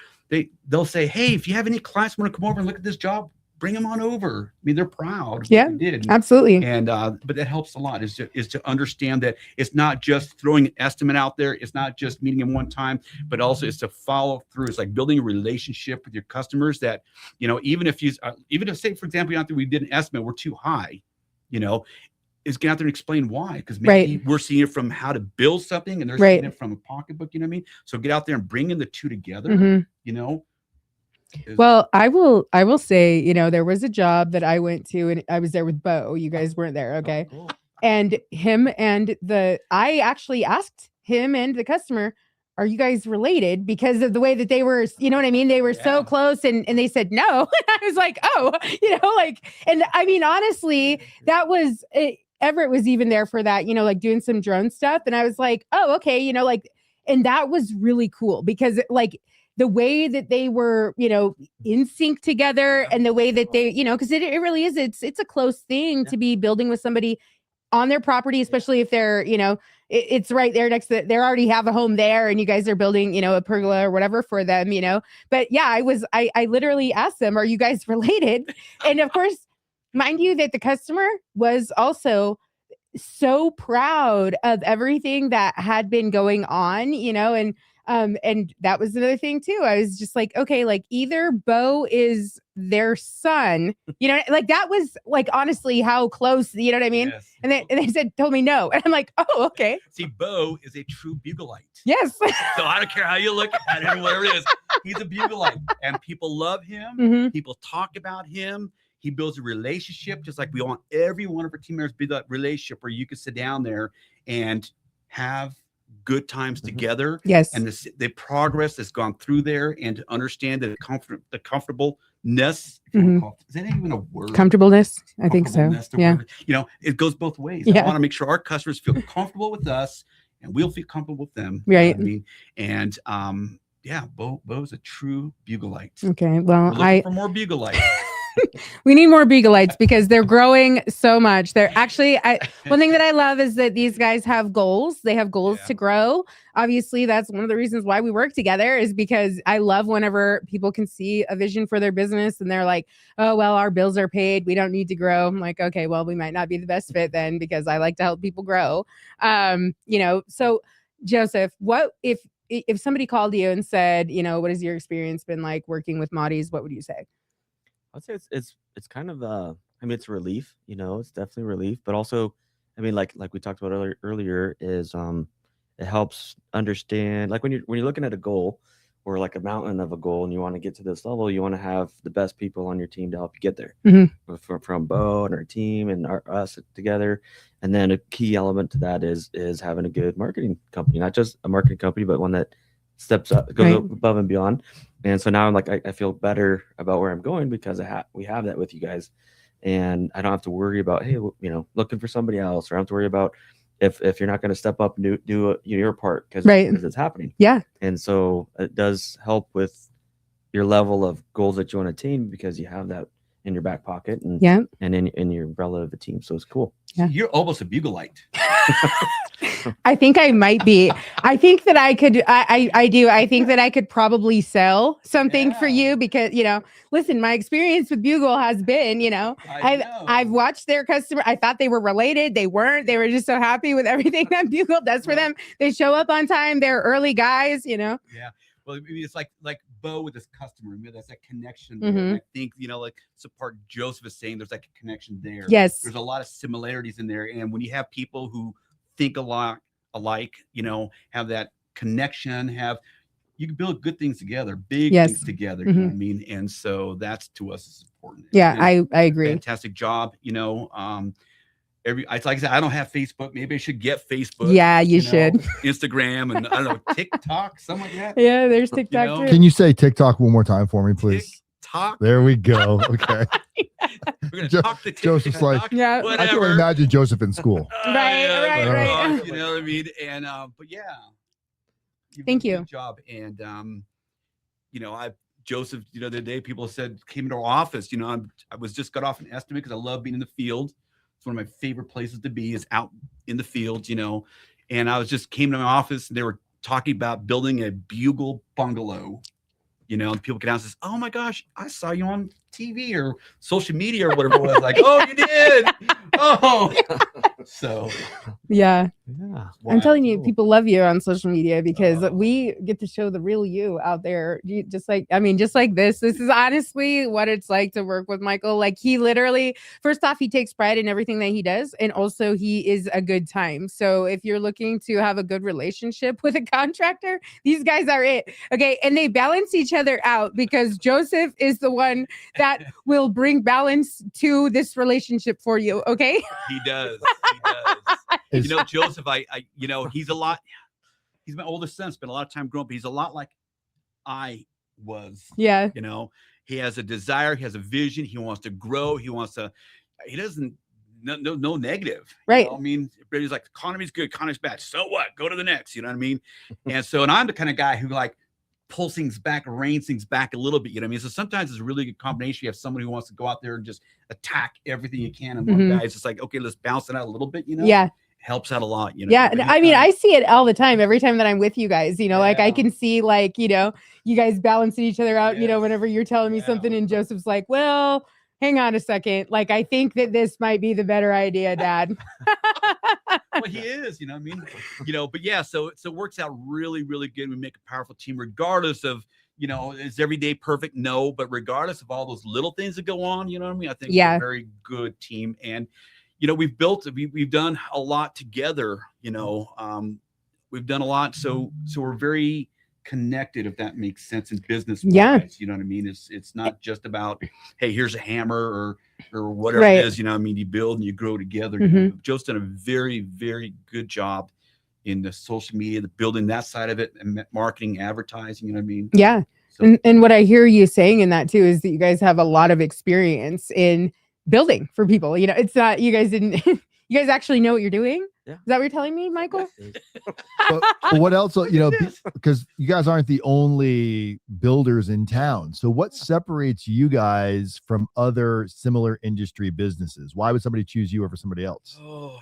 they'll say, hey, if you have any clients want to come over and look at this job, bring them on over. They're proud of what they did. Absolutely. And but that helps a lot is to understand that it's not just throwing an estimate out there. It's not just meeting them one time, but also it's to follow through. It's like building a relationship with your customers that, even if say, for example, out there we did an estimate, we're too high, is get out there and explain why. Because maybe we're seeing it from how to build something and they're seeing it from a pocketbook, you know what I mean? So get out there and bring in the two together, Well, I will say, there was a job that I went to, and I was there with Bo. You guys weren't there. Okay. Oh, cool. And him and I actually asked him and the customer, are you guys related? Because of the way that they were, you know what I mean? They were so close, and they said no. I was like, oh, and honestly, that was Everett was even there for that, like doing some drone stuff. And I was like, oh, okay. And that was really cool because the way that they were, in sync together, and the way that they, because it really is, it's a close thing to be building with somebody on their property, especially if they're, it's right there next to, they already have a home there, and you guys are building, a pergola or whatever for them, But yeah, I literally asked them, are you guys related? And of course, mind you, that the customer was also so proud of everything that had been going on, and that was another thing too. I was just like, okay, like either Bo is their son, that was like honestly how close, you know what I mean? Yes. And they told me no. And I'm like, oh, okay. See, Bo is a true Bugleite. Yes. So I don't care how you look at it or whatever it is. He's a Bugleite, and people love him. Mm-hmm. People talk about him. He builds a relationship, just like we want every one of our team members to build that relationship where you can sit down there and have good times together. Yes. And the progress that's gone through there, and to understand the comfortableness. Mhm. Is that even a word? Comfortableness. I think so. Comfortableness, Yeah. word. You know, it goes both ways. Yeah. I want to make sure our customers feel comfortable with us, and we'll feel comfortable with them. Right. You know what I mean, and yeah, Bo's a true Bugleite. Okay. Well, We're looking for more Bugleites. we need more Bugleites because they're growing so much. They're actually, one thing that I love is that these guys have goals. They have goals to grow. Obviously, that's one of the reasons why we work together, is because I love whenever people can see a vision for their business and they're like, oh, well, our bills are paid, we don't need to grow. I'm like, okay, well, we might not be the best fit then, because I like to help people grow. You know, so Joseph, what if somebody called you and said, you know, what has your experience been like working with Maudie's? What would you say? I'd say it's kind of I mean, it's relief, you know, it's definitely relief, but also, I mean, like we talked about earlier, is it helps understand, like when you're looking at a goal, or like a mountain of a goal, and you want to get to this level, you want to have the best people on your team to help you get there. Mm-hmm. From Bo and our team and us together. And then a key element to that is having a good marketing company, not just a marketing company, but one that steps up, goes above and beyond. And so now I'm like, I feel better about where I'm going, because we have that with you guys, and I don't have to worry about, hey, you know, looking for somebody else, or I don't have to worry about if you're not going to step up and do your part, because it's happening. Yeah. And so it does help with your level of goals that you want to attain, because you have that in your back pocket and in your umbrella of the team. So it's cool. Yeah. You're almost a Bugleite. I think I might be. I think that I could. I do. I think that I could probably sell something for you, because, you know, listen, my experience with Bugle has been, you know, I've watched their customer. I thought they were related. They weren't. They were just so happy with everything that Bugle does for them. They show up on time. They're early guys, you know. Yeah. Well, maybe it's like Bo with his customer. Maybe that's that connection. Mm-hmm. I think, you know, like the part Joseph is saying, there's like a connection there. Yes. There's a lot of similarities in there. And when you have people who think a lot alike, you know, have that connection, you can build good things together, big things together. You know what I mean? And so that's, to us, is important. Yeah, I agree. Fantastic job. You know, like I said, I don't have Facebook. Maybe I should get Facebook. Yeah, you should. Instagram, and I don't know, TikTok, something like that. Yeah, there's TikTok. You know? Too. Can you say TikTok one more time for me, please? TikTok. There we go. Okay. We're gonna talk to Joseph's like, yeah. Whatever. I can imagine Joseph in school. Right. You know what I mean? And but yeah. Thank you. Good job. And you know, Joseph, you know, the other day people came into our office, you know, I was just got off an estimate, because I love being in the field. It's one of my favorite places to be, is out in the field, you know. And I came to my office, and they were talking about building a Bugle bungalow, you know, and people get out and says, oh my gosh, I saw you on TV or social media or whatever it was. Like, oh, you did. Oh, so yeah. I'm telling you, cool. people love you on social media, because we get to show the real you out there. Just like this is honestly what it's like to work with Michael. Like, he literally, first off, he takes pride in everything that he does, and also he is a good time. So if you're looking to have a good relationship with a contractor, these guys are it. Okay. And they balance each other out, because Joseph is the one that will bring balance to this relationship for you. Okay. He does. You know, Joseph, you know, he's my oldest son, spent a lot of time growing up. He's a lot like I was. Yeah. You know, he has a desire, he has a vision, he wants to grow, he doesn't, no negative. Right. You know? I mean, he's like, economy's good, economy's bad. So what? Go to the next. You know what I mean? and I'm the kind of guy who pulls things back, reins things back a little bit. You know what I mean? So sometimes it's a really good combination. You have someone who wants to go out there and just attack everything you can. And one guy's just like, okay, let's bounce it out a little bit, you know? Yeah. Helps out a lot, you know? Yeah. I mean, I see it all the time, every time that I'm with you guys, you know, like I can see, like, you know, you guys balancing each other out, you know, whenever you're telling me something, and Joseph's like, well, hang on a second. Like, I think that this might be the better idea, Dad. Well, he is, you know what I mean? You know, but yeah, so it works out really, really good. We make a powerful team, regardless of, you know, is every day perfect? No, but regardless of all those little things that go on, you know what I mean? I think we're a very good team. And, you know, we've done a lot together, you know, we've done a lot. So we're very connected, if that makes sense, in business wise. You know what I mean? It's not just about, hey, here's a hammer or whatever it is, you know what I mean? You build and you grow together. Joe's done a very, very good job in the social media, the building that side of it, and marketing, advertising. You know what I mean? Yeah. So, And what I hear you saying in that too is that you guys have a lot of experience in building for people. It's not, you guys didn't, you guys actually know what you're doing. Yeah. Is that what you're telling me, Michael? but what else, because you guys aren't the only builders in town. So what separates you guys from other similar industry businesses? Why would somebody choose you over somebody else? Oh,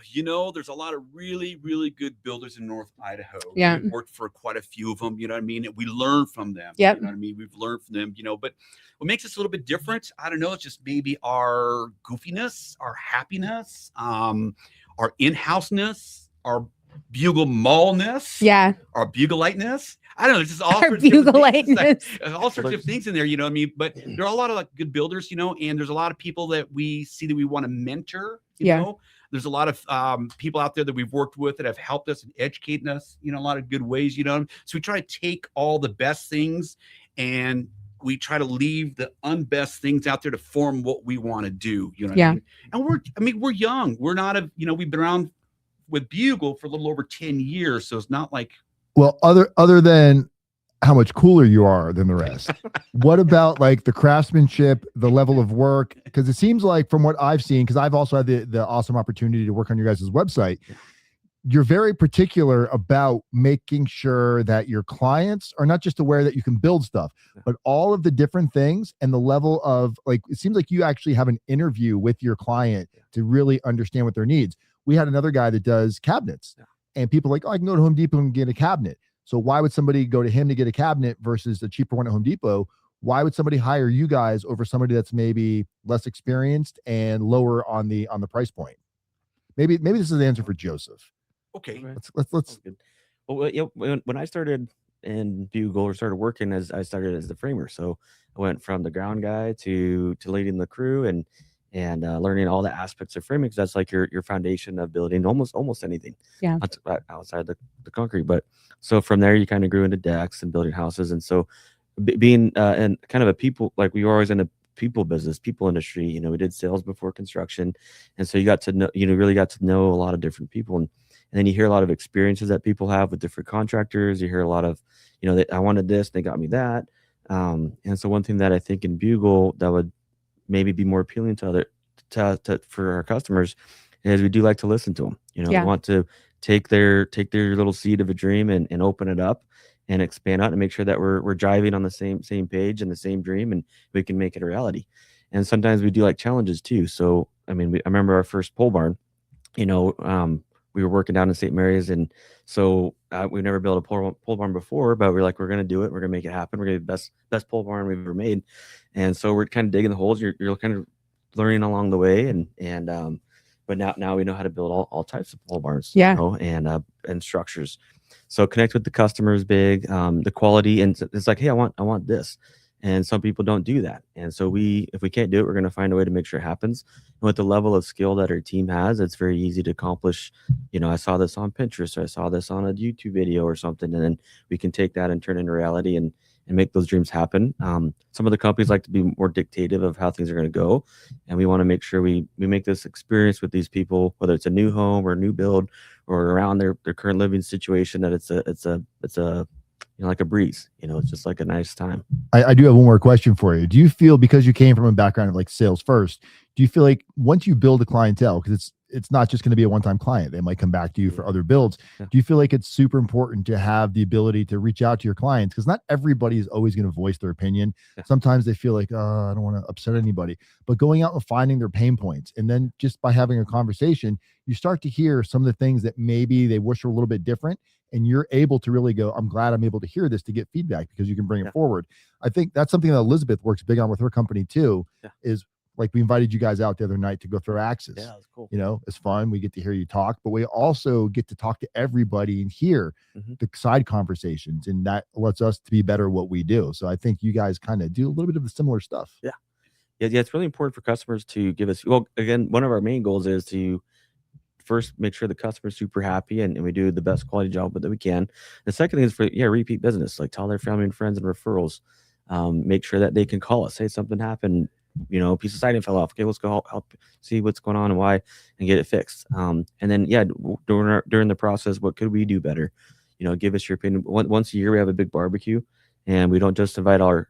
there's a lot of really, really good builders in North Idaho. Yeah. We've worked for quite a few of them, you know what I mean? And we learn from them. Yep. You know what I mean? We've learned from them, but what makes us a little bit different, I don't know, it's just maybe our goofiness, our happiness, our in-houseness, our Bugle mallness, our Bugle-lightness. I don't know, it's just all sorts of Bugle-lightness. all sorts of things in there, you know what I mean? But there are a lot of good builders, and there's a lot of people that we see that we want to mentor, you know. There's a lot of people out there that we've worked with that have helped us and educated us, a lot of good ways, So we try to take all the best things and we try to leave the unbest things out there to form what we want to do, what I mean? And we're young. We're not we've been around with Bugle for a little over 10 years. So it's not like, well, other than how much cooler you are than the rest, what about like the craftsmanship, the level of work? Because it seems like from what I've seen, because I've also had the awesome opportunity to work on your guys' website, you're very particular about making sure that your clients are not just aware that you can build stuff, but all of the different things and the level of it seems like you actually have an interview with your client to really understand what their needs. We had another guy that does cabinets and people are like, oh, I can go to Home Depot and get a cabinet. So why would somebody go to him to get a cabinet versus the cheaper one at Home Depot? Why would somebody hire you guys over somebody that's maybe less experienced and lower on the price point? Maybe this is the answer for Joseph. Okay. Let's. Well, yeah, when I started in Bugle or started working I started as the framer. So I went from the ground guy to leading the crew and learning all the aspects of framing, because that's like your foundation of building almost anything outside the concrete. But so from there you kind of grew into decks and building houses. And so being and kind of a people, like we were always in a people business, people industry, we did sales before construction. And so you got to know, really got to know a lot of different people. And then you hear a lot of experiences that people have with different contractors. You hear a lot of, I wanted this, they got me that. And so one thing that I think in Bugle that would maybe be more appealing to for our customers is we do like to listen to them. We want to take their little seed of a dream and open it up and expand out and make sure that we're driving on the same page and the same dream, and we can make it a reality. And sometimes we do like challenges too. So I remember our first pole barn. We were working down in St. Mary's, and so we've never built a pole barn before, but we're like, we're going to do it. We're going to make it happen. We're going to be the best pole barn we've ever made. And so we're kind of digging the holes. You're kind of learning along the way, but now we know how to build all types of pole barns, and structures. So connect with the customers big, the quality, and it's like, hey, I want this. And some people don't do that. And so if we can't do it, we're going to find a way to make sure it happens. And with the level of skill that our team has, it's very easy to accomplish. I saw this on Pinterest, or I saw this on a YouTube video or something, and then we can take that and turn it into reality and make those dreams happen. Some of the companies like to be more dictative of how things are going to go. And we want to make sure we make this experience with these people, whether it's a new home or a new build or around their current living situation, that it's a like a breeze, it's just like a nice time. I do have one more question for you. Do you feel, because you came from a background of like sales first, do you feel like once you build a clientele, because it's not just going to be a one-time client, they might come back to you for other builds. Do you feel like it's super important to have the ability to reach out to your clients? Because not everybody is always going to voice their opinion. Sometimes they feel like, oh, I don't want to upset anybody, but going out and finding their pain points, and then just by having a conversation, you start to hear some of the things that maybe they wish were a little bit different. And you're able to really go, I'm glad I'm able to hear this, to get feedback, because you can bring it forward. I think that's something that Elizabeth works big on with her company too, is like, we invited you guys out the other night to go throw axes. Yeah, that's cool. It's fun. We get to hear you talk, but we also get to talk to everybody and hear the side conversations, and that lets us to be better at what we do. So I think you guys kind of do a little bit of the similar stuff. Yeah. It's really important for customers to give us, well, again, one of our main goals is to first make sure the customer's super happy and we do the best quality job that we can. The second thing is for repeat business, like tell their family and friends and referrals. Make sure that they can call us, hey, something happened, piece of siding fell off. Okay, let's go help see what's going on and why, and get it fixed. And then during the process, what could we do better? Give us your opinion. Once a year we have a big barbecue, and we don't just invite our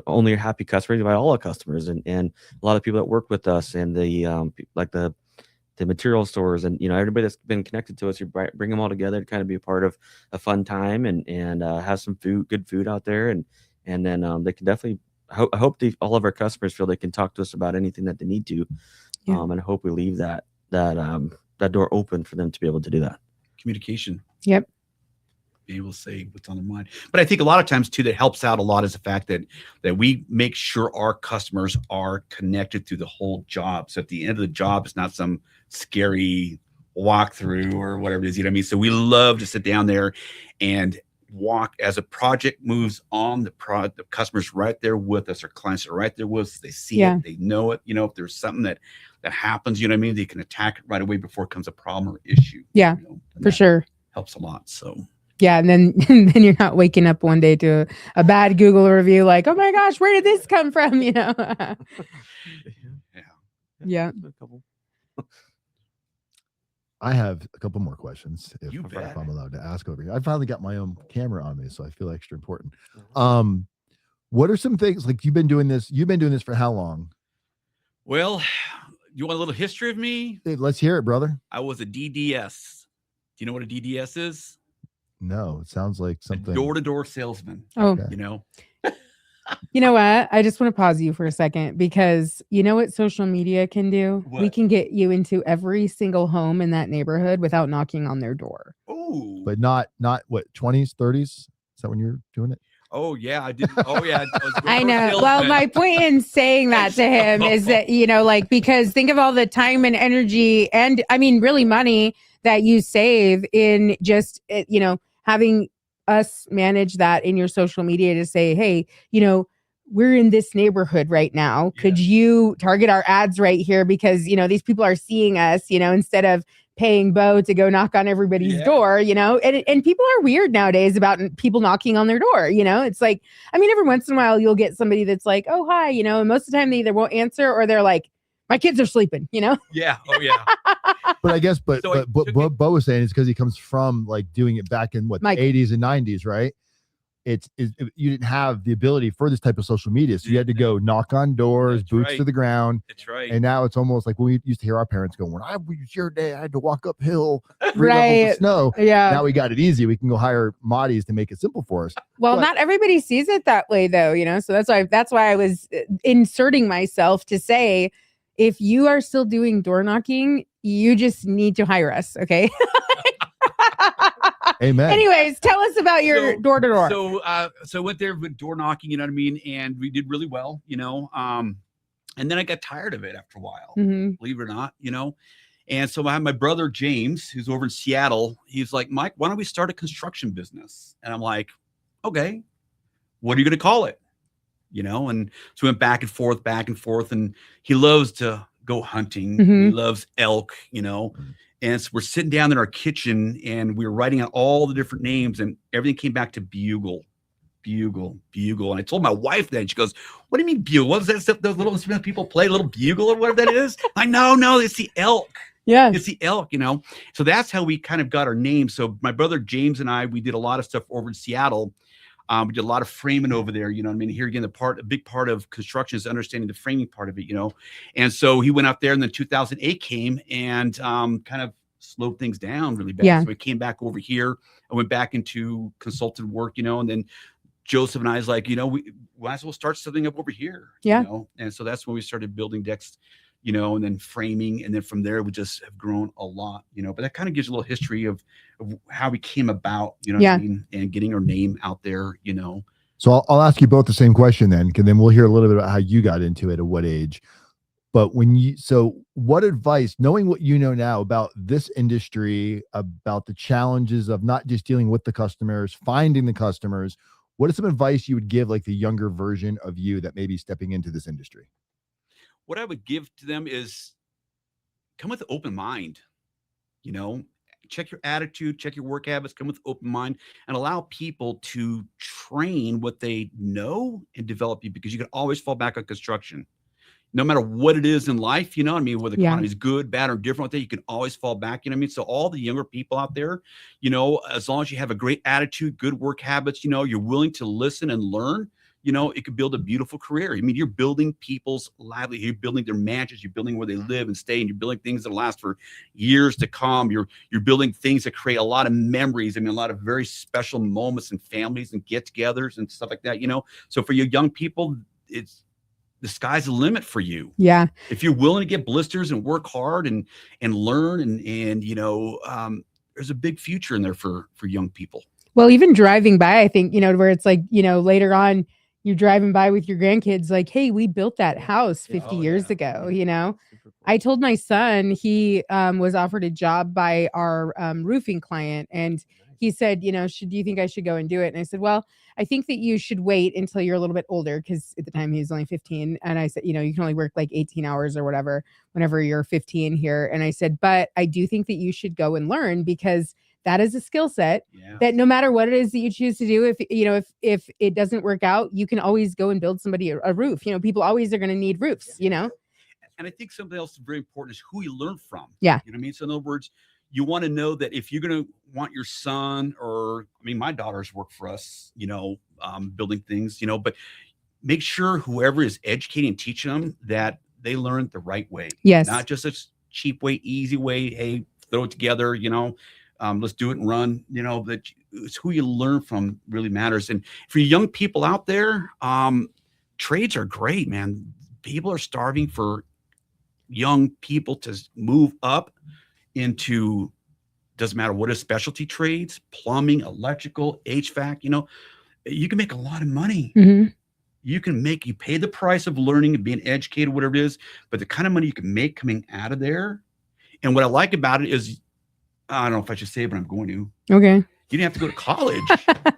only happy customers, we invite all our customers and a lot of people that work with us, and the material stores, and everybody that's been connected to us. You bring them all together to kind of be a part of a fun time, and have some good food out there, and then they can definitely. I hope all of our customers feel they can talk to us about anything that they need to, and I hope we leave that door open for them to be able to do that. Communication. Yep. Be able to say what's on their mind. But I think a lot of times too, that helps out a lot is the fact that we make sure our customers are connected through the whole job. So at the end of the job, it's not some scary walkthrough or whatever it is. You know what I mean? So we love to sit down there and walk as a project moves on. The customers right there with us, our clients are right there with us. They see it, they know it. If there's something that happens, you know what I mean? They can attack it right away before it becomes a problem or issue. Yeah, for sure. Helps a lot. So. Yeah, and then you're not waking up one day to a bad Google review like, oh my gosh, where did this come from? Yeah. I have a couple more questions if I'm allowed to ask over here. I finally got my own camera on me, so I feel extra important. What are some things, like you've been doing this for how long? Well, you want a little history of me? Hey, let's hear it, brother. I was a DDS. Do you know what a DDS is? No, it sounds like something. Door-to-door salesman. Oh, okay. You know what? I just want to pause you for a second, because you know what social media can do? What? We can get you into every single home in that neighborhood without knocking on their door. Oh, but not what, 20s, 30s? Is that when you're doing it? Oh yeah, I did. Oh yeah, I know. Well, my point in saying that to him is that, because think of all the time and energy, and I mean, really money that you save in just, having us manage that in your social media to say, hey, we're in this neighborhood right now. Could you target our ads right here? Because, these people are seeing us, instead of paying Bo to go knock on everybody's door, and people are weird nowadays about people knocking on their door. It's like, I mean, every once in a while you'll get somebody that's like, oh, hi, and most of the time they either won't answer or they're like, my kids are sleeping, Yeah. Oh yeah. But I guess, but what Bo was saying is because he comes from like doing it back in the 80s and 90s, right? You didn't have the ability for this type of social media, so you had to go knock on doors, boots to the ground. That's right. And now it's almost like when we used to hear our parents go, "When I was your day, I had to walk uphill 3 levels right of snow." Yeah. Now we got it easy. We can go hire Maudie's to make it simple for us. Well, not everybody sees it that way, though. So that's why I was inserting myself to say, if you are still doing door knocking, you just need to hire us. Okay. Amen. Anyways, tell us about your door to door. So I went there with door knocking, you know what I mean? And we did really well, and then I got tired of it after a while, believe it or not, And so I had my brother, James, who's over in Seattle. He's like, Mike, why don't we start a construction business? And I'm like, okay, what are you going to call it? And so we went back and forth, and he loves to go hunting. He loves elk, And so we're sitting down in our kitchen and we were writing out all the different names, and everything came back to Bugle. And I told my wife that, and she goes, what do you mean Bugle? What is that stuff those little instruments people play, little bugle or whatever that is? I know, no, it's the elk. Yeah. It's the elk, So that's how we kind of got our name. So my brother James and I, we did a lot of stuff over in Seattle. We did a lot of framing over there, you know what I mean? Here again, a big part of construction is understanding the framing part of it, And so he went out there, and then 2008 came and kind of slowed things down really bad. So we came back over here. I went back into consultant work, and then Joseph and I was like, we might as well start something up over here. And so that's when we started building decks, and then framing. And then from there, we just have grown a lot, but that kind of gives you a little history of how we came about, what I mean, and getting our name out there, So I'll ask you both the same question then, because then we'll hear a little bit about how you got into it, at what age. But what advice, knowing what you know now about this industry, about the challenges of not just dealing with the customers, finding the customers, what is some advice you would give like the younger version of you that may be stepping into this industry? What I would give to them is come with an open mind, check your attitude, check your work habits, come with open mind, and allow people to train what they know and develop you, because you can always fall back on construction. no matter what it is in life, you know what I mean, whether the Yeah. economy is good, bad, or different, you can always fall back, you know what I mean? So all the younger people out there, you know, as long as you have a great attitude, good work habits, you know, you're willing to listen and learn, you know, it could build a beautiful career. I mean, you're building people's livelihood, you're building their mansions, you're building where they live and stay, and you're building things that last for years to come. You're building things that create a lot of memories. I mean, a lot of very special moments and families and get-togethers and stuff like that, you know? So for you young people, the sky's the limit for you. Yeah. If you're willing to get blisters and work hard and learn and you know, there's a big future in there for young people. Well, even driving by, I think, you know, where it's like, you know, later on you're driving by with your grandkids, like, hey, we built that house 50 years ago, you know? I told my son, he was offered a job by our roofing client, and he said, you know, do you think I should go and do it? And I said, well, I think that you should wait until you're a little bit older, because at the time he was only 15. And I said, you know, you can only work like 18 hours or whatever whenever you're 15 here. And I said, but I do think that you should go and learn, because that is a skill set that no matter what it is that you choose to do, if you know, if it doesn't work out, you can always go and build somebody a roof. You know, people always are going to need roofs, you know? And I think something else very important is who you learn from. Yeah. You know what I mean? So in other words, you want to know that if you're going to want your son, or, I mean, my daughters work for us, you know, building things, you know, but make sure whoever is educating and teaching them that they learn the right way. Yes. Not just a cheap way, easy way. Hey, throw it together, you know, let's do it and run, you know, that it's who you learn from really matters. And for young people out there, trades are great, man. People are starving for young people to move up into, doesn't matter what is, specialty trades, plumbing, electrical, HVAC, you know, you can make a lot of money. Mm-hmm. You pay the price of learning and being educated, whatever it is, but the kind of money you can make coming out of there. And what I like about it is, I don't know if I should say it, but I'm going to. Okay. You didn't have to go to college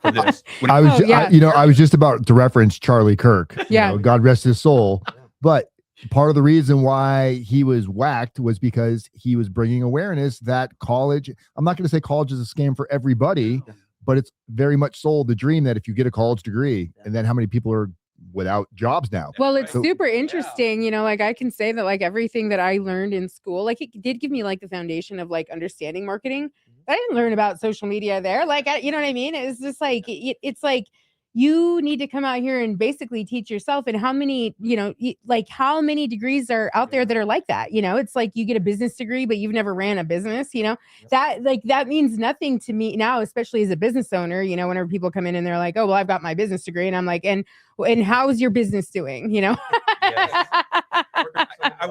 for this. I was just about to reference Charlie Kirk. Yeah. You know, God rest his soul. But part of the reason why he was whacked was because he was bringing awareness that college, I'm not going to say college is a scam for everybody, but it's very much sold the dream that if you get a college degree, and then how many people are without jobs now. Well, it's super interesting, you know, like I can say that like everything that I learned in school, like it did give me like the foundation of like understanding marketing. I didn't learn about social media there. Like, you know what I mean? It's just like, it's like, you need to come out here and basically teach yourself. And how many, you know, like how many degrees are out there that are like that? You know, it's like you get a business degree, but you've never ran a business, you know, that means nothing to me now, especially as a business owner. You know, whenever people come in and they're like, oh, well, I've got my business degree. And I'm like, and how's your business doing? You know? Yes. I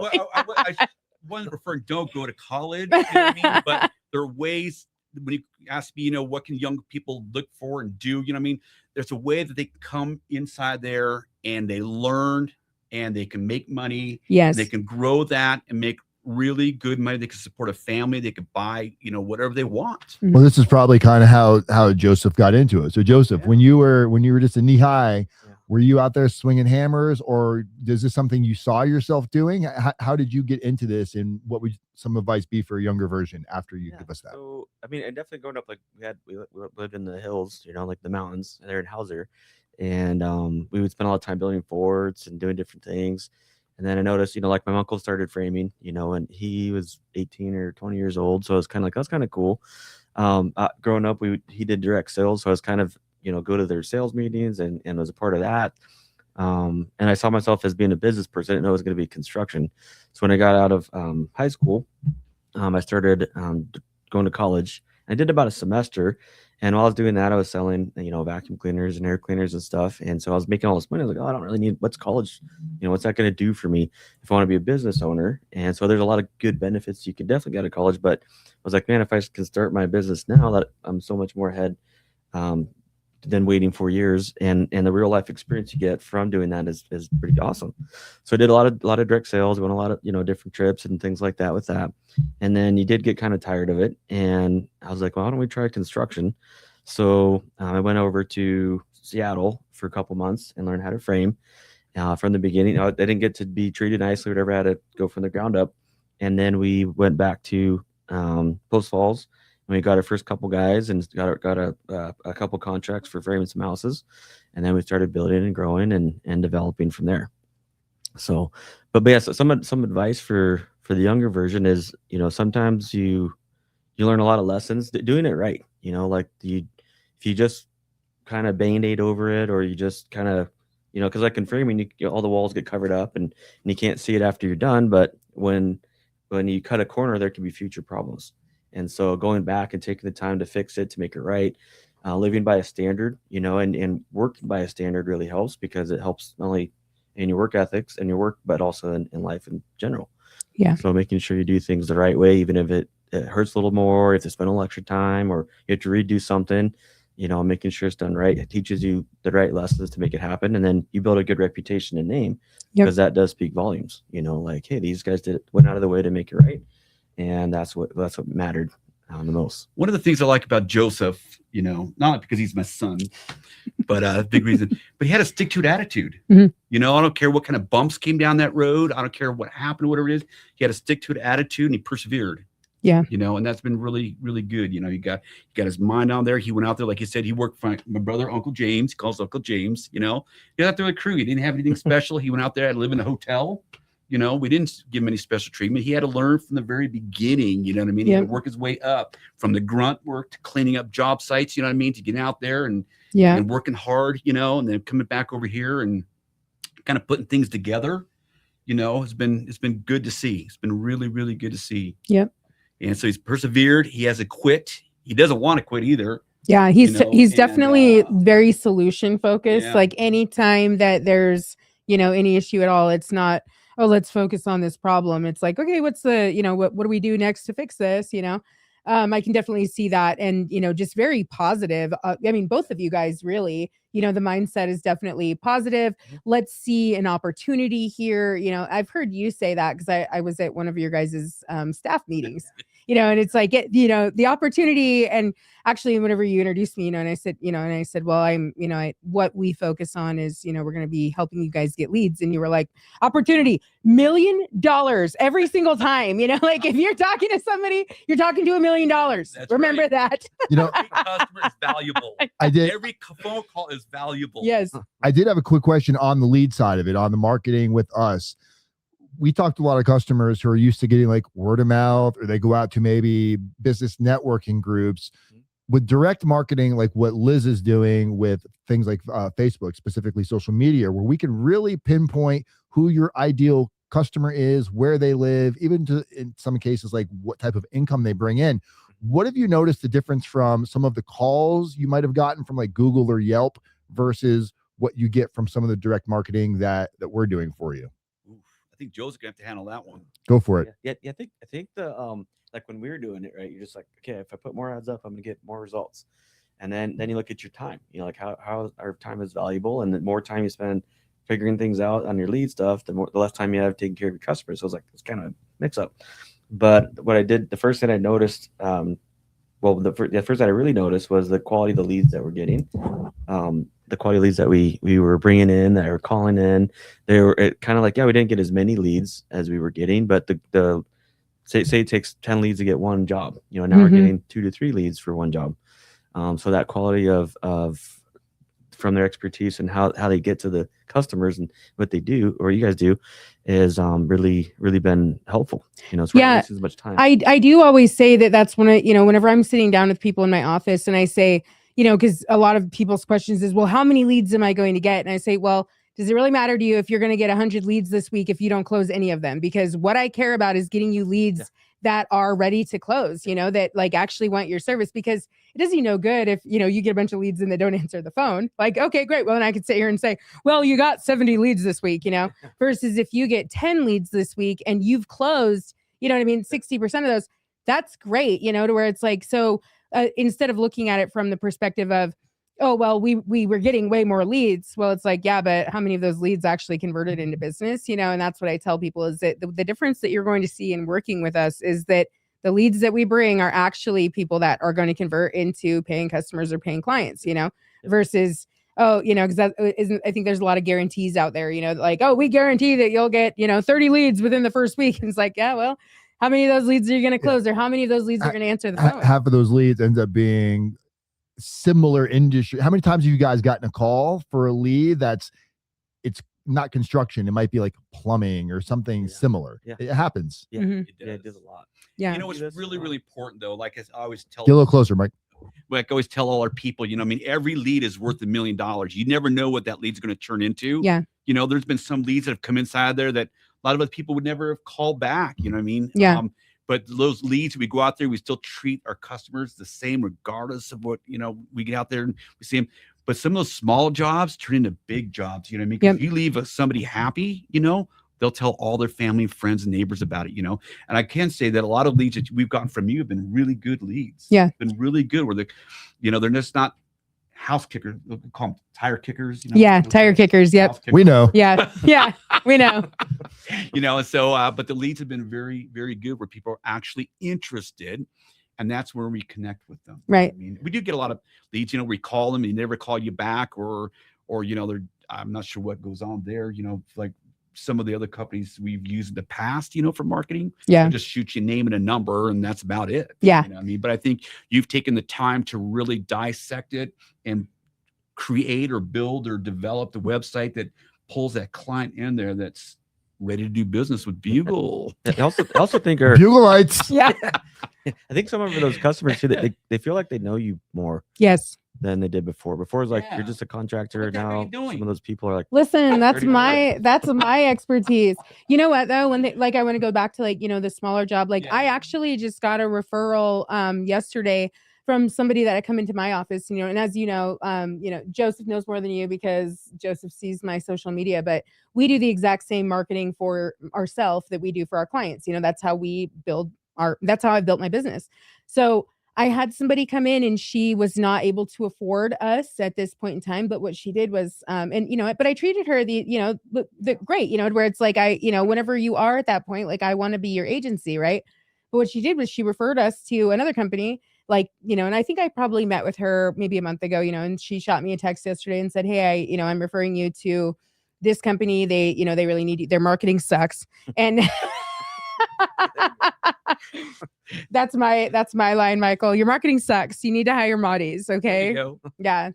wasn't referring, don't go to college, you know what I mean? But there are ways, when you ask me, you know, what can young people look for and do, you know what I mean? There's a way that they come inside there and they learn and they can make money. Yes. They can grow that and make really good money. They can support a family. They could buy, you know, whatever they want. Well, this is probably kind of how Joseph got into it. So Joseph, when you were just a knee high, were you out there swinging hammers, or is this something you saw yourself doing? How did you get into this, and what would some advice be for a younger version after you give us that? So, I mean, and definitely growing up, like we lived in the hills, you know, like the mountains, and they're in Hauser, and we would spend a lot of time building forts and doing different things. And then I noticed, you know, like my uncle started framing, you know, and he was 18 or 20 years old, so it was kind of like, that's kind of cool. Growing up, he did direct sales, so I was kind of, you know, go to their sales meetings and was a part of that. And I saw myself as being a business person. I didn't know it was going to be construction. So when I got out of high school, I started going to college. I did about a semester. And while I was doing that, I was selling, you know, vacuum cleaners and air cleaners and stuff. And so I was making all this money. I was like, oh, I don't really need, what's college? You know, what's that going to do for me if I want to be a business owner? And so there's a lot of good benefits you can definitely get out of college. But I was like, man, if I can start my business now, that I'm so much more ahead than waiting 4 years, and the real life experience you get from doing that is pretty awesome. So I did a lot of direct sales, went a lot of, you know, different trips and things like that with that. And then you did get kind of tired of it. And I was like, well, why don't we try construction? So I went over to Seattle for a couple months and learned how to frame from the beginning. I didn't get to be treated nicely or whatever. I had to go from the ground up. And then we went back to Post Falls. And we got our first couple guys and got a couple contracts for framing some houses, and then we started building and growing and developing from there. So, but yeah, so some advice for the younger version is, sometimes you learn a lot of lessons doing it right. Like if you just kind of band-aid over it, or you just kind of, because like in framing, all the walls get covered up and you can't see it after you're done. But when you cut a corner, there can be future problems. And so going back and taking the time to fix it, to make it right, living by a standard, and working by a standard really helps, because it helps not only in your work ethics and your work, but also in life in general. Yeah. So making sure you do things the right way, even if it hurts a little more, if you spend a little extra time, or you have to redo something, making sure it's done right. It teaches you the right lessons to make it happen. And then you build a good reputation and name, because that does speak volumes, like, hey, these guys went out of the way to make it right. And that's what mattered the most. One of the things I like about Joseph, not because he's my son, but big reason, but he had a stick to it attitude. I don't care what kind of bumps came down that road. I don't care what happened, whatever it is. He had a stick to it attitude, and he persevered. Yeah. And that's been really, really good. He got his mind on there. He went out there, like you said, he worked for my brother, Uncle James. He calls Uncle James, he got out there with a crew. He didn't have anything special. He went out there, had to live in a hotel. We didn't give him any special treatment. He had to learn from the very beginning, He had to work his way up from the grunt work to cleaning up job sites, to get out there and working hard, and then coming back over here and kind of putting things together, it's been good to see. It's been really, really good to see. Yep. And so he's persevered. He hasn't quit. He doesn't want to quit either. Yeah, he's definitely very solution focused. Yeah. Like anytime that there's, any issue at all, it's not, oh, let's focus on this problem. It's like, okay, what's the, what do we do next to fix this? I can definitely see that. And, just very positive. Both of you guys really, the mindset is definitely positive. Let's see an opportunity here. I've heard you say that because I was at one of your guys' staff meetings, and it's like, the opportunity. And actually, whenever you introduced me, and I said, well, what we focus on is, we're going to be helping you guys get leads. And you were like, opportunity, $1 million every single time, like if you're talking to somebody, you're talking to $1 million. Remember that. Every customer is valuable. Every phone call is valuable. Yes. I did have a quick question on the lead side of it, on the marketing with us. We talked to a lot of customers who are used to getting like word of mouth, or they go out to maybe business networking groups. With direct marketing, like what Liz is doing with things like Facebook, specifically social media, where we can really pinpoint who your ideal customer is, where they live, even in some cases, like what type of income they bring in. What have you noticed the difference from some of the calls you might have gotten from like Google or Yelp versus what you get from some of the direct marketing that we're doing for you? I think Joe's gonna have to handle that one. Go for it. Yeah. I think the like when we were doing it, right, you're just like, okay, if I put more ads up, I'm gonna get more results. And then you look at your time, like how our time is valuable, and the more time you spend figuring things out on your lead stuff, the less time you have taking care of your customers. So it's like, it's kind of a mix up. But what I did, the first thing I noticed, the first that I really noticed was the quality of the leads that we're getting. The quality of leads that we were bringing in, that were calling in, they were kind of like, we didn't get as many leads as we were getting, but the say it takes 10 leads to get one job, now we're getting 2 to 3 leads for one job. So that quality of from their expertise and how they get to the customers and what they do, or you guys do, is really been helpful. It's not as much time. I do always say that's when whenever I'm sitting down with people in my office and I say, because a lot of people's questions is, well, how many leads am I going to get? And I say, well, does it really matter to you if you're going to get 100 leads this week if you don't close any of them? Because what I care about is getting you leads that are ready to close, that like actually want your service, because it does you no good if, you get a bunch of leads and they don't answer the phone. Like, okay, great. Well, then I could sit here and say, well, you got 70 leads this week, versus if you get 10 leads this week and you've closed, 60% of those, that's great, to where it's like, so instead of looking at it from the perspective of, oh, well, we were getting way more leads. Well, it's like, yeah, but how many of those leads actually converted into business? And that's what I tell people is that the difference that you're going to see in working with us is that the leads that we bring are actually people that are going to convert into paying customers or paying clients, versus, because I think there's a lot of guarantees out there, like, oh, we guarantee that you'll get, 30 leads within the first week. And it's like, yeah, well, how many of those leads are you going to close, or how many of those leads are going to answer the phone? Half of those leads ends up being similar industry. How many times have you guys gotten a call for a lead it's not construction. It might be like plumbing or something similar. Yeah. It happens. Yeah, Mhm. it does a lot. Yeah. You know what's That's really, a lot. really important though, like I always tell, Get a little closer, Mike. like I always tell all our people, you know, I mean, every lead is worth $1 million. You never know what that lead's going to turn into. Yeah. You know, there's been some leads that have come inside there that a lot of other people would never have called back. You know what I mean? Yeah. But those leads, we go out there, we still treat our customers the same, regardless of what, you know, we get out there and we see them. But some of those small jobs turn into big jobs. You know what I mean? 'Cause Yep. if you leave somebody happy, you know, they'll tell all their family, friends, and neighbors about it, you know. And I can say that a lot of leads that we've gotten from you have been really good leads. Yeah. Been really good where you know, they're just not house kickers. We'll call them tire kickers. You know? Yeah. Tire kickers. Yep. House kickers. We know. Yeah. Yeah. We know. You know, and so, but the leads have been very, very good where people are actually interested. And that's where we connect with them. Right. I mean, we do get a lot of leads, you know, we call them, they never call you back or, you know, I'm not sure what goes on there, you know, like some of the other companies we've used in the past, you know, for marketing. Yeah. They'll just shoot you a name and a number and that's about it. Yeah. You know what I mean? But I think you've taken the time to really dissect it and create or build or develop the website that pulls that client in there that's ready to do business with Bugle. I also think our Bugle lights. Yeah. I think some of those customers too, they feel like they know you more Yes. than they did before. Before it was like Yeah. you're just a contractor. What the heck are you Now doing? some of those people are like, Listen, that's 30 my expertise. You know what though? When they, like, I want to go back to like, you know, the smaller job. Like Yeah. I actually just got a referral yesterday from somebody that had come into my office, you know, and as you know, Joseph knows more than you because Joseph sees my social media, but we do the exact same marketing for ourselves that we do for our clients. You know, that's how we that's how I built my business. So I had somebody come in and she was not able to afford us at this point in time. But what she did was, and you know, but I treated her the great, you know, where it's like, whenever you are at that point, like I want to be your agency. Right. But what she did was she referred us to another company, like, you know, and I think I probably met with her maybe a month ago, you know, and she shot me a text yesterday and said, hey, I'm referring you to this company. They really need you. Their marketing sucks. And that's my line, Michael. Your marketing sucks. You need to hire Maudie's. There Okay. you go. Yeah.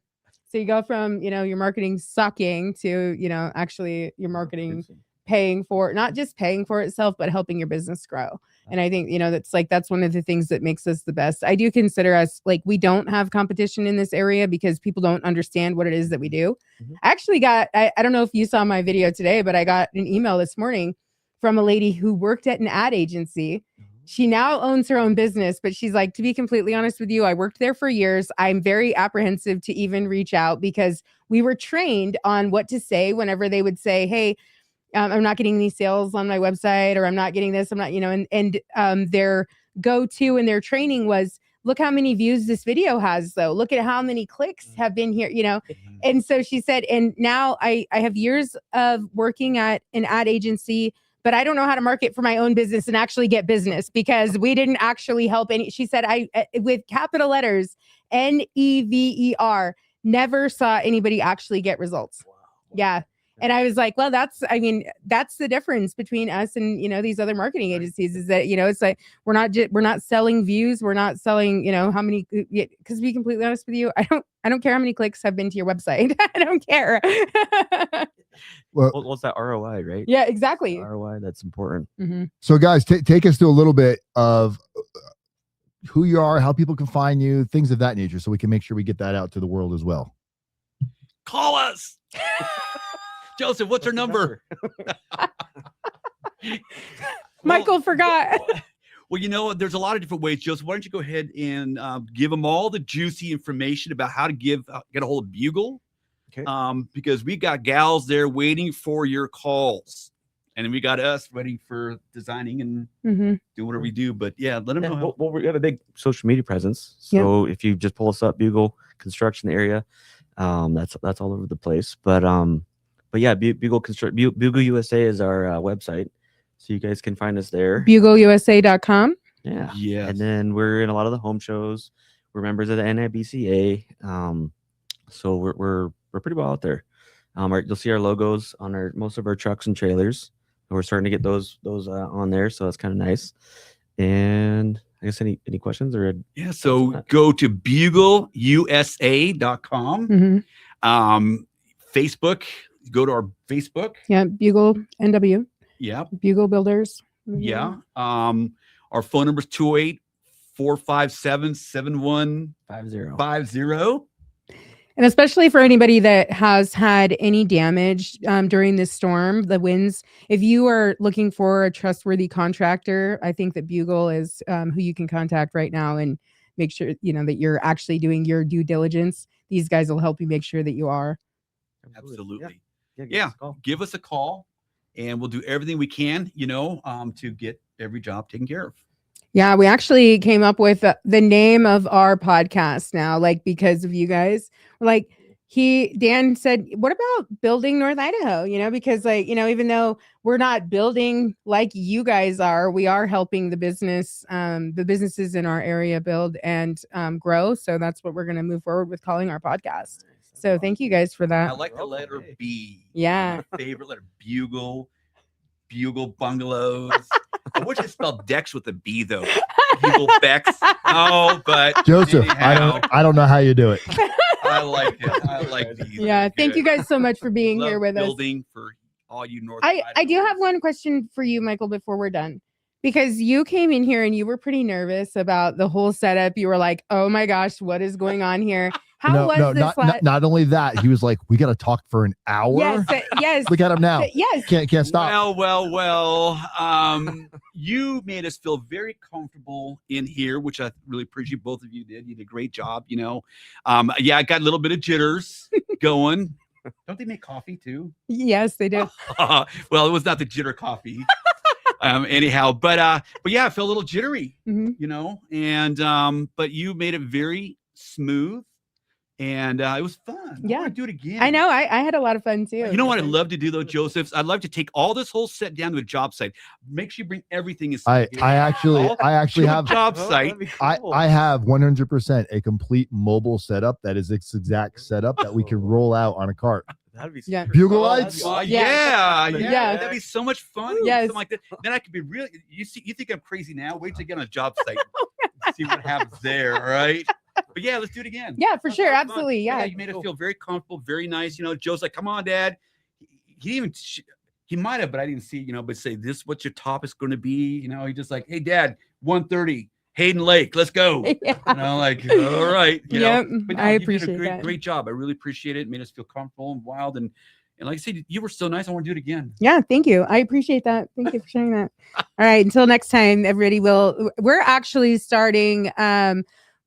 So you go from, you know, your marketing sucking to, you know, actually your marketing paying for, not just paying for itself, but helping your business grow. And I think, you know, that's one of the things that makes us the best. I do consider us like, we don't have competition in this area because people don't understand what it is that we do. Mhm. I actually got, I don't know if you saw my video today, but I got an email this morning from a lady who worked at an ad agency. She now owns her own business, but she's like, to be completely honest with you, I worked there for years. I'm very apprehensive to even reach out because we were trained on what to say whenever they would say, hey, I'm not getting any sales on my website, or I'm not getting this. I'm not, you know, and their go-to in their training was, look how many views this video has though. Look at how many clicks have been here, you know? And so she said, and now I have years of working at an ad agency, but I don't know how to market for my own business and actually get business because we didn't actually help any. She said, I, with capital letters, NEVER, never saw anybody actually get results. Wow. Yeah. And I was like, well, that's the difference between us and, you know, these other marketing agencies is that, you know, it's like, we're not selling views. We're not selling, you know, how many, because to be completely honest with you, I don't care how many clicks have been to your website. I don't care. Well, what's that ROI, right? Yeah, exactly. ROI, that's important. Mm-hmm. so guys, take us through a little bit of who you are, how people can find you, things of that nature, so we can make sure we get that out to the world as well. Call us. Joseph, what's her number? Michael forgot. Well, you know, there's a lot of different ways, Joseph. Why don't you go ahead and give them all the juicy information about how to get a hold of Bugle? Okay. Because we got gals there waiting for your calls, and then we got us waiting for designing and doing whatever we do. But yeah, let them know. How. Well, we have a big social media presence, so if you just pull us up, Bugle Construction area, that's all over the place. But yeah, Bugle USA is our website, so you guys can find us there. BugleUSA.com. Yeah. Yes. And then we're in a lot of the home shows. We're members of the NIBCA. So we're pretty well out there. You'll see our logos on most of our trucks and trailers. And we're starting to get those on there, so that's kind of nice. And I guess any questions or yeah, so go to bugleusa.com. Facebook, go to our Facebook. Yeah, Bugle NW. Yeah. Bugle Builders. Yeah. Our phone number is 228-457-7150. And especially for anybody that has had any damage during this storm, the winds, if you are looking for a trustworthy contractor, I think that Bugle is who you can contact right now and make sure, that you're actually doing your due diligence. These guys will help you make sure that you are. Absolutely. Yeah. Give us a call and we'll do everything we can, to get every job taken care of. Yeah, we actually came up with the name of our podcast now, because of you guys. Dan said, what about Building North Idaho? Because even though we're not building like you guys are, we are helping the businesses in our area build and grow. So that's what we're going to move forward with calling our podcast. So thank you guys for that. I like the letter B. Yeah. My favorite letter, Bugle bungalows. I wish I spelled Dex with a B though. Bugle Bex. Oh, but Joseph, anyhow, I don't know how you do it. I like it. I like these. Yeah. Thank you guys so much for being here with us. Building for all you North. I do have one question for you, Michael, before we're done. Because you came in here and you were pretty nervous about the whole setup. You were like, "Oh my gosh, what is going on here?" Not only that, he was like, "We got to talk for an hour." Yes. Look at him now. Yes. Can't stop. Well. You made us feel very comfortable in here, which I really appreciate. Both of you did. You did a great job. I got a little bit of jitters going. Don't they make coffee too? Yes, they do. Well, it was not the jitter coffee. Anyhow, but yeah, I felt a little jittery, but you made it very smooth and it was fun. Yeah. I want to do it again. I know. I had a lot of fun too. You know what I'd love to do though, Joseph? I'd love to take all this whole set down to a job site. Make sure you bring everything inside. I actually have a job site. I have 100% a complete mobile setup that is its exact setup that we can roll out on a cart. That'd be Bugle lights. Yeah. Yeah. That'd be so much fun. Yes. Something like that. Then I could be really. You think I'm crazy now? Wait till I get on a job site. See what happens there. All right. But yeah, let's do it again. Yeah, for sure. Absolutely. Yeah. You made us feel very comfortable, very nice. Joe's like, "Come on, Dad." He might have, but I didn't see. But say this, what your top is going to be. He just like, "Hey, Dad, 1:30, Hayden Lake, let's go." Yeah. All right. Yep. But no, I you did appreciate a that. great job. I really appreciate it. It made us feel comfortable and wild. And like I said, you were so nice. I want to do it again. Yeah, thank you. I appreciate that. Thank you for sharing that. All right, until next time, everybody. We're actually starting.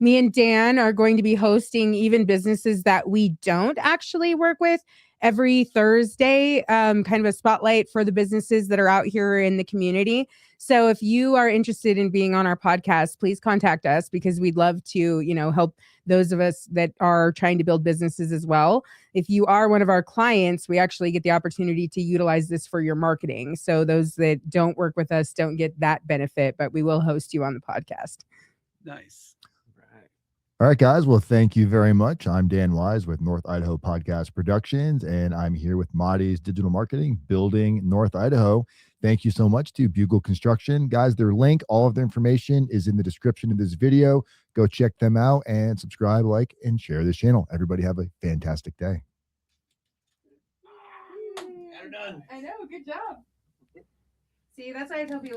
Me and Dan are going to be hosting even businesses that we don't actually work with every Thursday, kind of a spotlight for the businesses that are out here in the community. So if you are interested in being on our podcast, please contact us because we'd love to, help those of us that are trying to build businesses as well. If you are one of our clients, we actually get the opportunity to utilize this for your marketing. So those that don't work with us don't get that benefit, but we will host you on the podcast. Nice. All right, guys. Well, thank you very much. I'm Dan Wise with North Idaho Podcast Productions, and I'm here with Maudie's Digital Marketing, Building North Idaho. Thank you so much to Bugle Construction. Guys, their link, all of their information is in the description of this video. Go check them out and subscribe, like, and share this channel. Everybody have a fantastic day. I know. Good job. See, that's why I tell people.